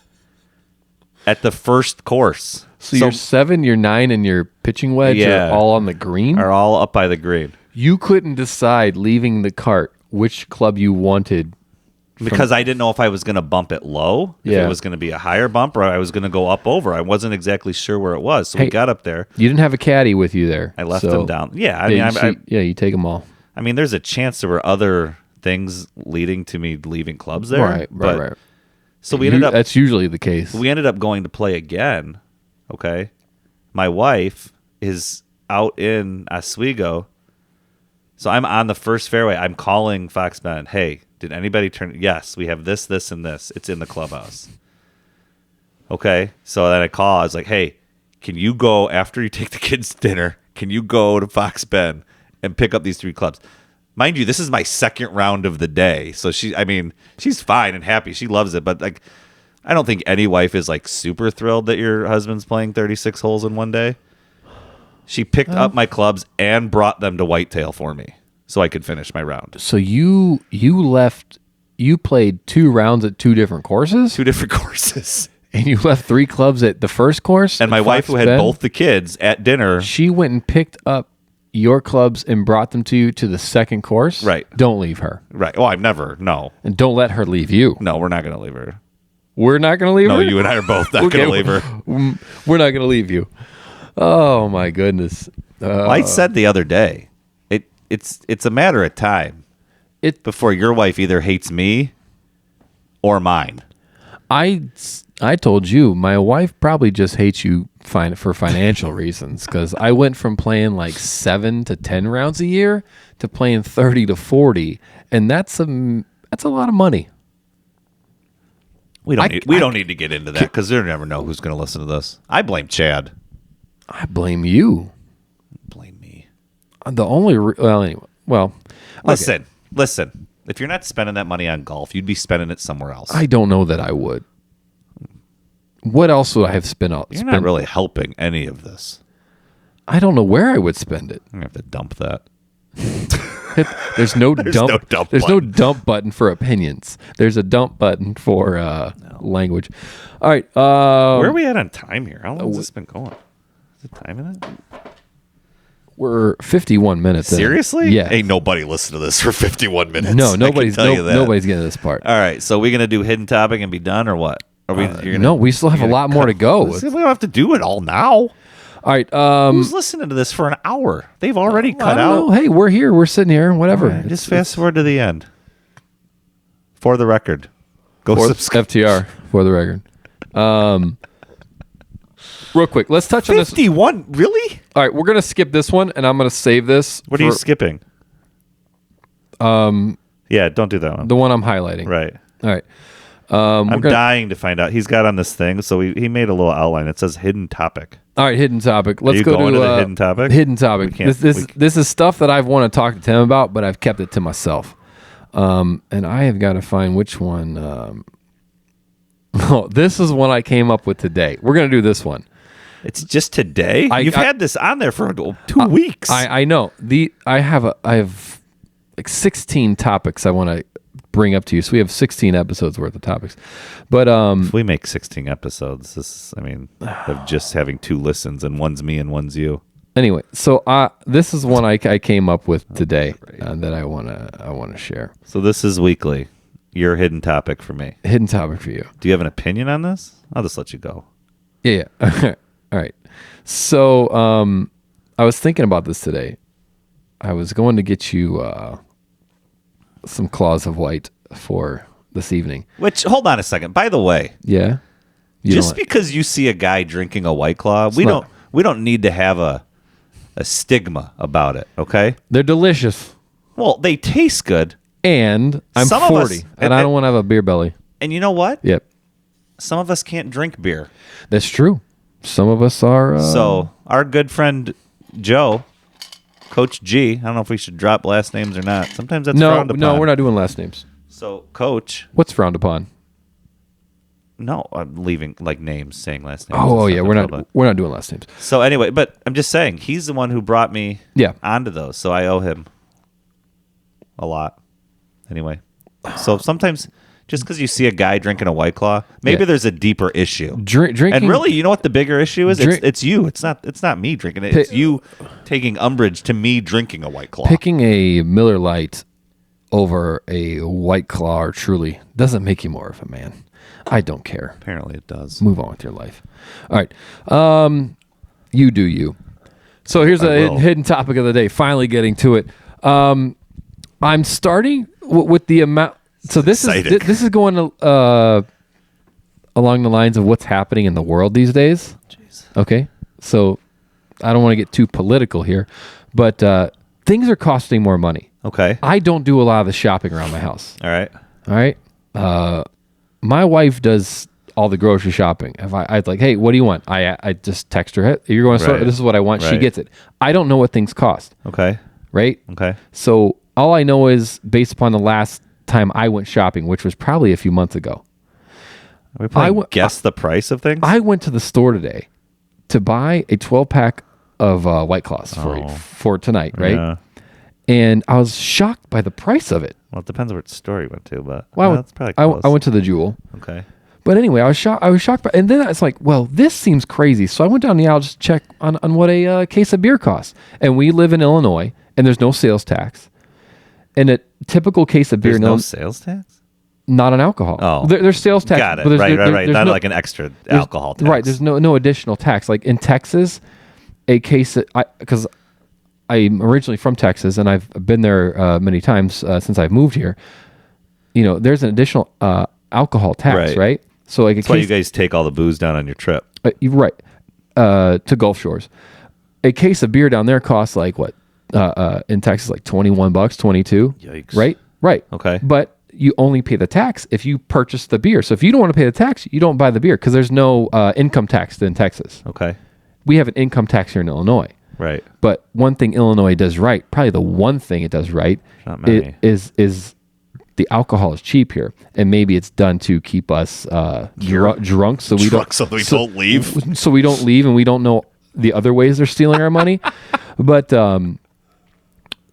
at the first course. So your 7, your 9, and your pitching wedge are all on the green? Are all up by the green. You couldn't decide leaving the cart which club you wanted. Because I didn't know if I was going to bump it low, if it was going to be a higher bump, or I was going to go up over. I wasn't exactly sure where it was. So we got up there. You didn't have a caddy with you there. I left them down. Yeah, you take them all. I mean, there's a chance there were other things leading to me leaving clubs there. Right. So we ended up... That's usually the case. We ended up going to play again. Okay. My wife is out in Oswego. So I'm on the first fairway. I'm calling Fox Bend. Hey, did anybody turn? Yes, we have this, this, and this. It's in the clubhouse. Okay. So then I call. I was like, hey, can you go after you take the kids to dinner? Can you go to Fox Bend and pick up these 3 clubs? Mind you, this is my second round of the day. So she's fine and happy. She loves it. But I don't think any wife is super thrilled that your husband's playing 36 holes in one day. She picked up my clubs and brought them to Whitetail for me so I could finish my round. So you left you played 2 rounds at 2 different courses? 2 different courses. And you left 3 clubs at the first course? And my wife, who had both the kids at dinner. She went and picked up your clubs and brought them to you to the second course? Right. Don't leave her. Right. Oh, I've never. No. And don't let her leave you. No, we're not going to leave her. We're not going to leave her? No, you and I are both not going to leave her. We're not going to leave you. Oh, my goodness. I said the other day, it's a matter of time before your wife either hates me or mine. I told you, my wife probably just hates you for financial reasons, because I went from playing like 7 to 10 rounds a year to playing 30 to 40, and that's a lot of money. We don't need to get into that, because they'll never know who's going to listen to this. I blame Chad. I blame you. Blame me. Listen. Listen. If you're not spending that money on golf, you'd be spending it somewhere else. I don't know that I would. What else would I have spent? You're not really helping any of this. I don't know where I would spend it. I'm going to have to dump that. There's no dump button for opinions. There's a dump button for language. All right. Where are we at on time here? How long has this been going? Is it time in it? We're 51 minutes. Seriously? Yeah. Ain't nobody listen to this for 51 minutes. No, nobody's getting to this part. All right. So we're going to do hidden topic and be done, or what? No, we still have a lot more to go. We don't have to do it all now. All right. Who's listening to this for an hour? They've already cut out. Hey, we're here. We're sitting here. Whatever. Right, just fast forward to the end. For the record. Go subscribe. FTR, for the record. Real quick, let's touch on this. 51? Really? All right, we're going to skip this one, and I'm going to save this. What are you skipping? Yeah, don't do that one. The one I'm highlighting. Right. All right. I'm dying to find out. He's got on this thing, so he made a little outline. It says hidden topic. All right, hidden topic. Let's go to the hidden topic. Hidden topic. This is stuff that I've wanted to talk to Tim about, but I've kept it to myself. And I have got to find which one. This is one I came up with today. We're going to do this one. It's just today? You've had this on there for 2 weeks. I know. I have like 16 topics I want to bring up to you. So we have 16 episodes worth of topics. But if we make 16 episodes, of just having 2 listens, and one's me and one's you. Anyway, so this is one I came up with today that I want to share. So this is weekly. Your hidden topic for me. Hidden topic for you. Do you have an opinion on this? I'll just let you go. Yeah. All right. So I was thinking about this today. I was going to get you some Claws of White for this evening. Which, hold on a second. By the way. Yeah. Just because you see a guy drinking a White Claw, we don't need to have a stigma about it, okay? They're delicious. Well, they taste good. And I'm 40, and I don't want to have a beer belly. And you know what? Yep. Some of us can't drink beer. That's true. Some of us are. So our good friend Joe, Coach G, I don't know if we should drop last names or not. Sometimes that's frowned upon. No, we're not doing last names. So Coach. What's frowned upon? No, I'm leaving names, saying last names. Oh yeah, we're not doing last names. So anyway, but I'm just saying he's the one who brought me onto those, so I owe him a lot. Anyway, so sometimes just because you see a guy drinking a White Claw, maybe there's a deeper issue. Drinking, and really, you know what the bigger issue is? It's you. It's not me drinking it. It's you taking umbrage to me drinking a White Claw. Picking a Miller Lite over a White Claw or Truly doesn't make you more of a man. I don't care. Apparently, it does. Move on with your life. All right, you do you. So here's a hidden topic of the day. Finally getting to it. I'm starting with the amount. So this is going along the lines of what's happening in the world these days. Jeez. Okay, so I don't want to get too political here, but things are costing more money. Okay. I don't do a lot of the shopping around my house. All right. My wife does all the grocery shopping. If I'd like, hey, what do you want? I just text her, hey, you're going to store. This is what I want. Right. She gets it. I don't know what things cost. Okay. Right. Okay. So all I know is based upon the last time I went shopping, which was probably a few months ago. Are we playing guess the price of things? I went to the store today to buy a 12-pack of White Claws for tonight, right? Yeah. and I was shocked by the price of it. Well, it depends what store you went to, but Well, that's probably close. I went to the Jewel. Okay. But anyway, I was shocked, and then I was like, well, this seems crazy. So I went down the aisle just to check on what a case of beer costs. And we live in Illinois, and there's no sales tax. And a typical case of beer, There's no sales tax? not on alcohol. Oh. There's sales tax. Got it. But there's, Right. there's Not no- like an extra alcohol tax. Right. There's no additional tax. Like in Texas, a case because I'm originally from Texas and I've been there many times since I've moved here. There's an additional alcohol tax, right? So like That's why you guys take all the booze down on your trip. you're right, to Gulf Shores. A case of beer down there costs like what? In Texas, like $21, 22. Yikes. Right. Okay. But you only pay the tax if you purchase the beer. So if you don't want to pay the tax, you don't buy the beer because there's no income tax in Texas. Okay. We have an income tax here in Illinois. Right. But one thing Illinois does right, probably the one thing it does right, Not many. is the alcohol is cheap here, and maybe it's done to keep us drunk, so we don't leave. so we don't leave, and we don't know the other ways they're stealing our money. But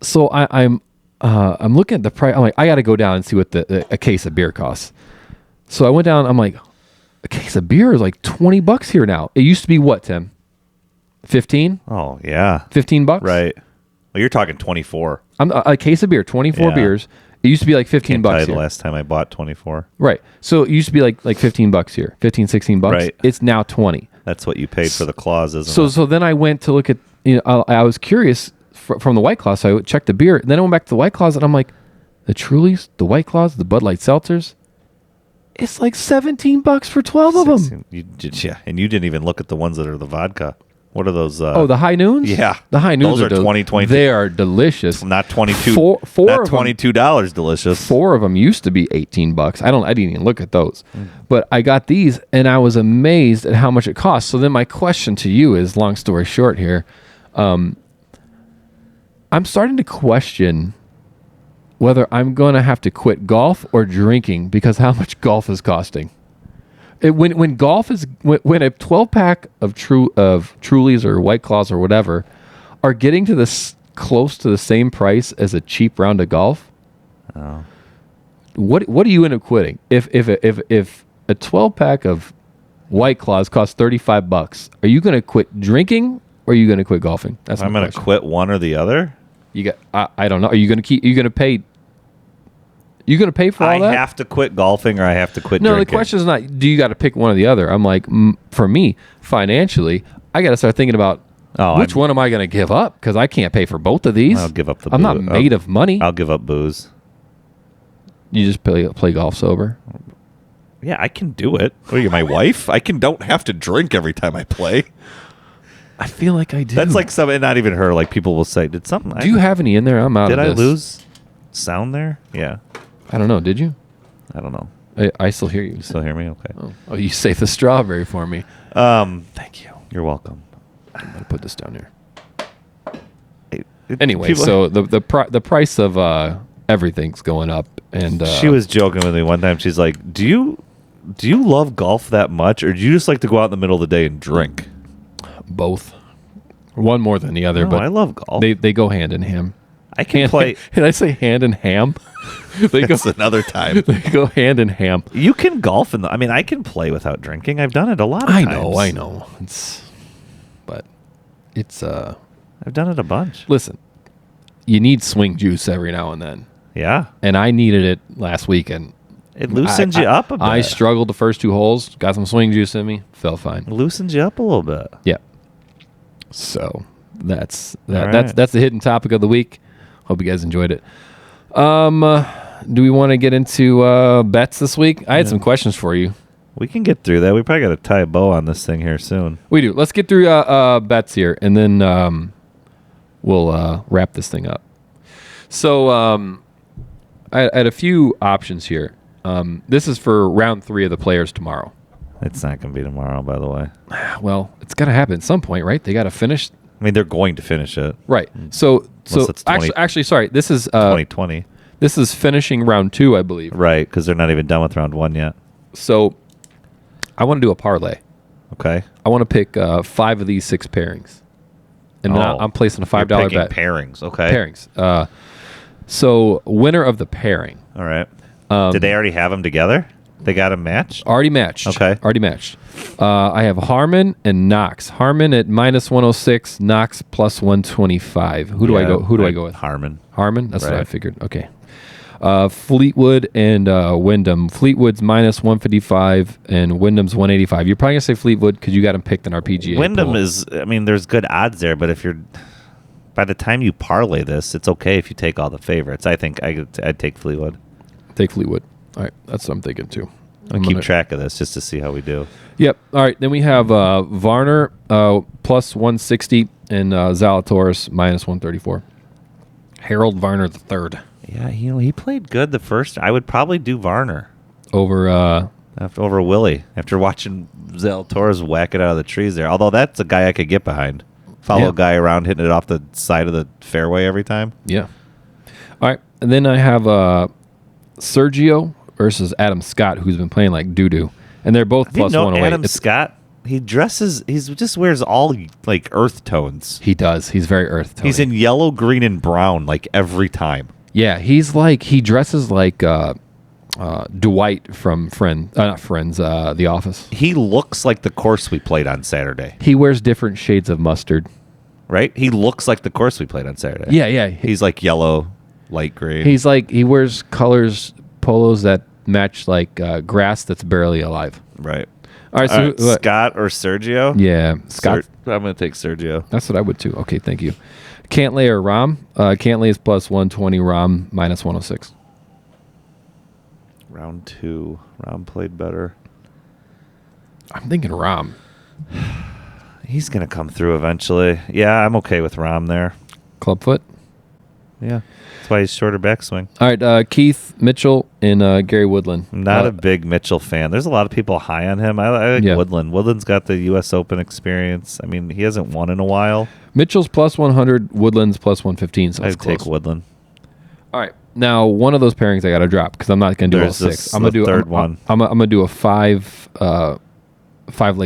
so I'm looking at the price. I'm like, I got to go down and see what a case of beer costs. So I went down. I'm like, a case of beer is like $20 here now. It used to be what, Tim? 15? Oh, yeah. $15? Right. Well, you're talking 24. A case of beer, 24 Yeah. beers. It used to be like $15 Can't tell you the here. last time I bought 24. Right. So it used to be like $15 here, 15, $16. Right. It's now 20. That's what you paid for the clause, isn't So it? so then I went to look at, I was curious from the White Claw, so I checked the beer. Then I went back to the White Claws, and I'm like, the Trulies, the White Claws, the Bud Light Seltzers, it's like $17 for 12 of them. Yeah, and you didn't even look at the ones that are the vodka. What are those? The High Noons? Yeah. The High Noons Those are 20, 22. They are delicious. Not 22. Four not of them- $22 delicious. 4 of them used to be $18. I didn't even look at those. But I got these and I was amazed at how much it cost. So then my question to you is, long story short here, I'm starting to question whether I'm going to have to quit golf or drinking because how much golf is costing. When golf is when a 12-pack of Trulies or White Claws or whatever are getting to this close to the same price as a cheap round of golf. Oh. What do you end up quitting if a 12-pack of White Claws costs $35? Are you going to quit drinking or are you going to quit golfing? That's I'm my going to question. quit one or the other. You got I don't know. Are you going to keep? Are you going to pay? You going to pay for all I that? have to quit golfing or I have to quit No, drinking. the question is not, do you got to pick one or the other? I'm like, for me, financially, I got to start thinking about which one am I going to give up? Because I can't pay for both of these. I'll give up the I'm not booze. made of money. I'll give up booze. You just play golf sober? Yeah, I can do it. What are you, my wife? Don't have to drink every time I play. I feel like I do. That's like something, not even her. Like people will say, did something? Do you have any in there? I'm out Did of I this. lose sound there? Yeah. I don't know. Did you? I don't know. I still hear you. You still hear me? Okay. Oh, you saved the strawberry for me. Thank you. You're welcome. I'm going to put this down here. It- Anyway, people- so the price of everything's going up, and she was joking with me one time. She's like, "Do you love golf that much, or do you just like to go out in the middle of the day and drink?" both. One more than the other, No, but I love golf. they go hand in hand. I can play. Did I say hand in ham? They go. That's another time. They go hand in ham. You can golf I can play without drinking. I've done it a lot of times. I know. It's I've done it a bunch. listen, you need swing juice every now and then. Yeah. And I needed it last weekend. It loosens you up a bit. I struggled the first 2 holes, got some swing juice in me, felt fine. It loosens you up a little bit. Yeah. So that's All right. that's the hidden topic of the week. Hope you guys enjoyed it. Do we want to get into bets this week? I had some questions for you. We can get through that. We probably got to tie a bow on this thing here soon. We do. Let's get through bets here, and then we'll wrap this thing up. So I had a few options here. This is for round 3 of the Players tomorrow. It's not going to be tomorrow, by the way. Well, it's got to happen at some point, right? They got to finish. I mean, they're going to finish it. Right. So Unless it's 20 actually, sorry. This is 2020. This is finishing round 2, I believe. Right, because they're not even done with round 1 yet. So I want to do a parlay. Okay. I want to pick 5 of these 6 pairings, and then I'm placing a $5 You're picking bet. pairings. Okay. Pairings. So winner of the pairing. All right. Did they already have them together? They got them matched? Already matched. Okay. Already matched. I have Harmon and Knox. Harmon at -106, Knox plus 125. Who do I go? Who do I go with? Harmon. Harmon? That's what I Right. figured. Okay. Fleetwood and Wyndham. Fleetwood's -155 and Wyndham's 185. You're probably going to say Fleetwood because you got him picked in our PGA. Wyndham pool. is, I mean, there's good odds there, but if you're, by the time you parlay this, it's okay if you take all the favorites. I think I'd take Fleetwood. Take Fleetwood. All right. That's what I'm thinking too. I'll keep track of this just to see how we do. Yep. All right. Then we have Varner plus 160 and Zalatoris -134. Harold Varner III Yeah, he played good the first. I would probably do Varner over. over Willie after watching Zalatoris whack it out of the trees there. Although that's a guy I could get behind. Follow Yeah. a guy around hitting it off the side of the fairway every time. Yeah. All right. And then I have Sergio versus Adam Scott, who's been playing like doo-doo. And they're both plus 108. Adam Scott, he just wears all like earth tones. He does. He's very earth tone. He's in yellow, green, and brown like every time. Yeah, he dresses like Dwight from not Friends, The Office. He looks like the course we played on Saturday, He wears different shades of mustard. right? He looks like the course we played on Saturday. Yeah, yeah. He's like yellow, light green. He wears polos that match like grass that's barely alive. right. All right, so what? Scott or Sergio? Yeah, Scott. I'm going to take Sergio. That's what I would too. Okay, thank you. Cantlay or Rahm? Cantlay is plus 120, Rahm -106. Round 2. Round played better. I'm thinking Rahm. He's going to come through eventually. Yeah, I'm okay with Rom there. Clubfoot. Yeah. That's why he's shorter backswing. All right, Keith Mitchell and Gary Woodland. I'm not a big Mitchell fan. There's a lot of people high on him. I like Yeah. Woodland. Woodland's got the U.S. Open experience. I mean, he hasn't won in a while. Mitchell's plus 100, Woodland's plus 115. So I'd take Woodland. All right. Now, one of those pairings I got to drop because I'm not going to do all There's six. this- I'm going to the do third one. I'm going to do a five-leg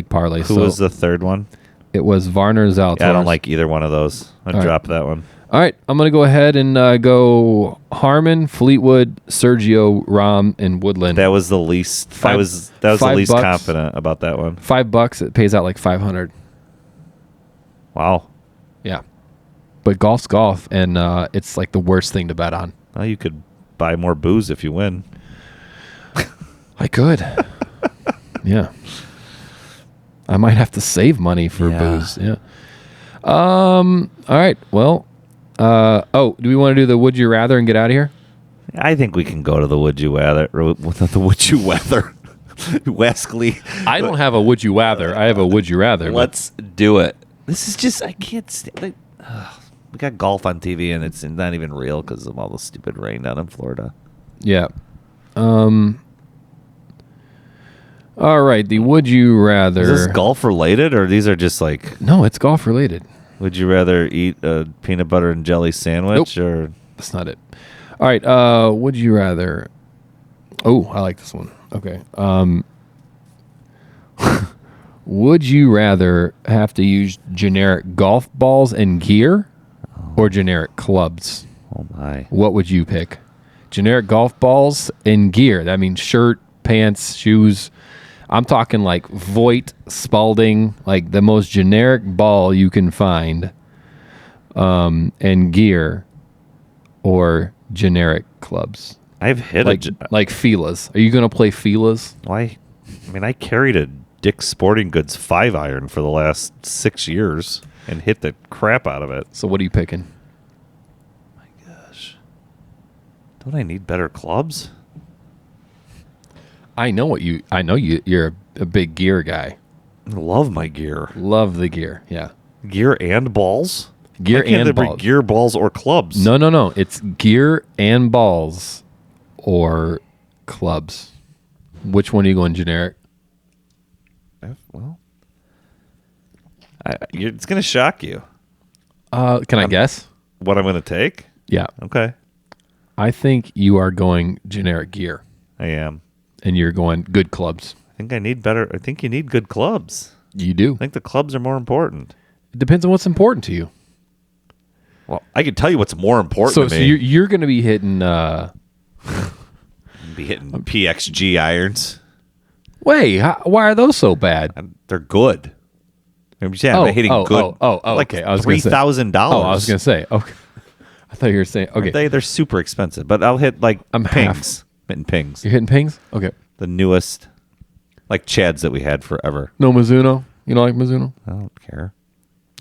parlay. Who was the third one? It was Varner Zalatoris. Yeah, I don't like either one of those. I'd All right. drop that one. All right, I'm going to go ahead and go Harmon, Fleetwood, Sergio, Rahm, and Woodland. That was the least. Five- that was the $5 least confident about that one. $5, it pays out like 500. Wow. Yeah. But golf's golf, and it's like the worst thing to bet on. Well, you could buy more booze if you win. I could. Yeah. I might have to save money for Yeah. booze. Yeah. All right. Well, do we want to do the would you rather and get out of here? I think we can go to the would you rather. The would you rather. Wesley. I don't have a would you rather. I have a would you rather. but- Let's do it. This is just, I can't stand we got golf on TV and it's not even real because of all the stupid rain down in Florida. Yeah. All right. The would you rather. Is this golf related or these are just like, No, it's golf related. would you rather eat a peanut butter and jelly sandwich or? That's not it. All right. Would you rather? Oh, I like this one. Okay. Would you rather have to use generic golf balls and gear or generic clubs? Oh my. What would you pick? Generic golf balls and gear. That means shirt, pants, shoes. I'm talking like Voigt, Spalding, like the most generic ball you can find, and gear, or generic clubs. I've hit Like Fila's. Are you going to play Fila's? why? I mean, I carried a Dick's Sporting Goods 5-iron for the last 6 years and hit the crap out of it. So what are you picking? Don't I need better clubs? I know you're a big gear guy. I love my gear. Love the gear. Yeah. Gear and balls? Gear Why can't and there be balls. gear, balls, or clubs? No. It's gear and balls or clubs. Which one are you going generic? Well, it's going to shock you. Can I guess? What I'm going to take? Yeah. Okay. I think you are going generic gear I am. and you're going good clubs. I think I need better. I think you need good clubs. You do. I think the clubs are more important. It depends on what's important to you. Well, I can tell you what's more important So, to so me. you're going to be hitting. Be hitting PXG irons. Wait, why are those so bad? And they're good. I'm hitting good. Like okay. I was gonna say- $3,000. Oh, I was going to say. Okay. I thought you were saying. Okay. They're super expensive, but I'll hit like I'm pings. Hitting pings. You're hitting pings? Okay. The newest, like Chads that we had forever. No Mizuno? You don't like Mizuno? I don't care.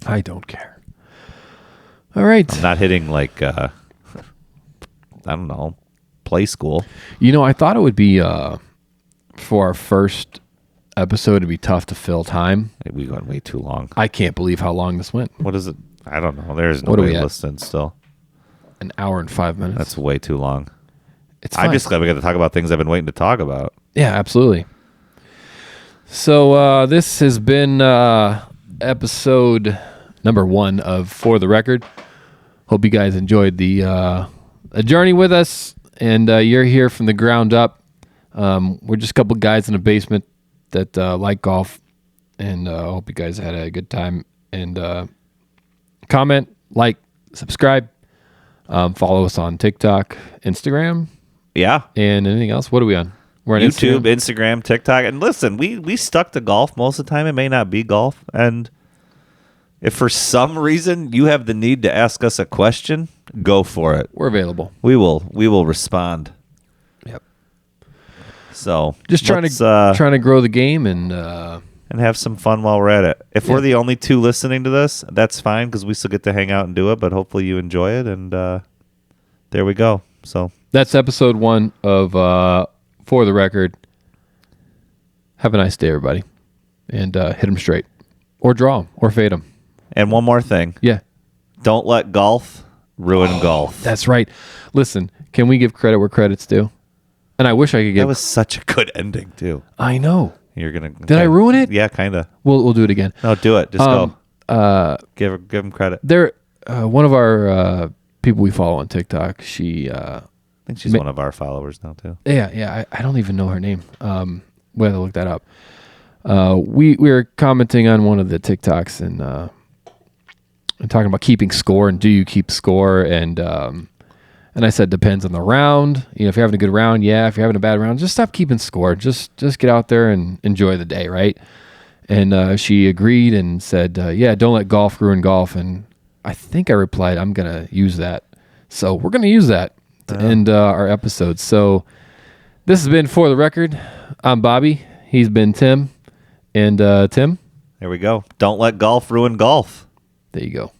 I don't care. All right. I'm not hitting like, I don't know, play school. You know, I thought it would be, for our first episode, it'd be tough to fill time. We went way too long. I can't believe how long this went. What is it? I don't know. There's What are we nobody at? listening still. An hour and 5 minutes. That's way too long. It's fine. I'm just glad we got to talk about things I've been waiting to talk about. Yeah, absolutely. So this has been episode number 1 of For the Record. Hope you guys enjoyed the journey with us, and you're here from the ground up. We're just a couple guys in a basement that like golf, and I hope you guys had a good time. And comment, like, subscribe, follow us on TikTok, Instagram, Yeah. and anything else. What are we on? We're on YouTube, Instagram, TikTok. And listen, we stuck to golf most of the time. It may not be golf. And if for some reason you have the need to ask us a question, go for it. We're available. We will respond. Yep. So Just trying to grow the game and have some fun while we're at it. If we're Yeah. the only two listening to this, that's fine because we still get to hang out and do it. But hopefully you enjoy it. And there we go. So that's episode 1 of For the Record. Have a nice day, everybody, and hit them straight, or draw them, or fade them. and one more thing. Yeah, Don't let golf ruin golf. that's right. Listen, can we give credit where credit's due? And I wish I could give. That was such a good ending too. I know. You're gonna. Did I ruin it? Yeah, kind of. We'll do it again. No, do it. Just go. Give him credit. There, one of our people we follow on TikTok. She. I think she's one of our followers now too. Yeah. I don't even know her name. We have to look that up. We were commenting on one of the TikToks and talking about keeping score and do you keep score, and I said depends on the round. You know, if you're having a good round, yeah. If you're having a bad round, just stop keeping score. Just get out there and enjoy the day, right? And she agreed and said, yeah, don't let golf ruin golf. And I think I replied, I'm gonna use that. So we're gonna use that to end our episode. So this has been For the Record. I'm Bobby. He's been Tim. And Tim, There we go. Don't let golf ruin golf. there you go.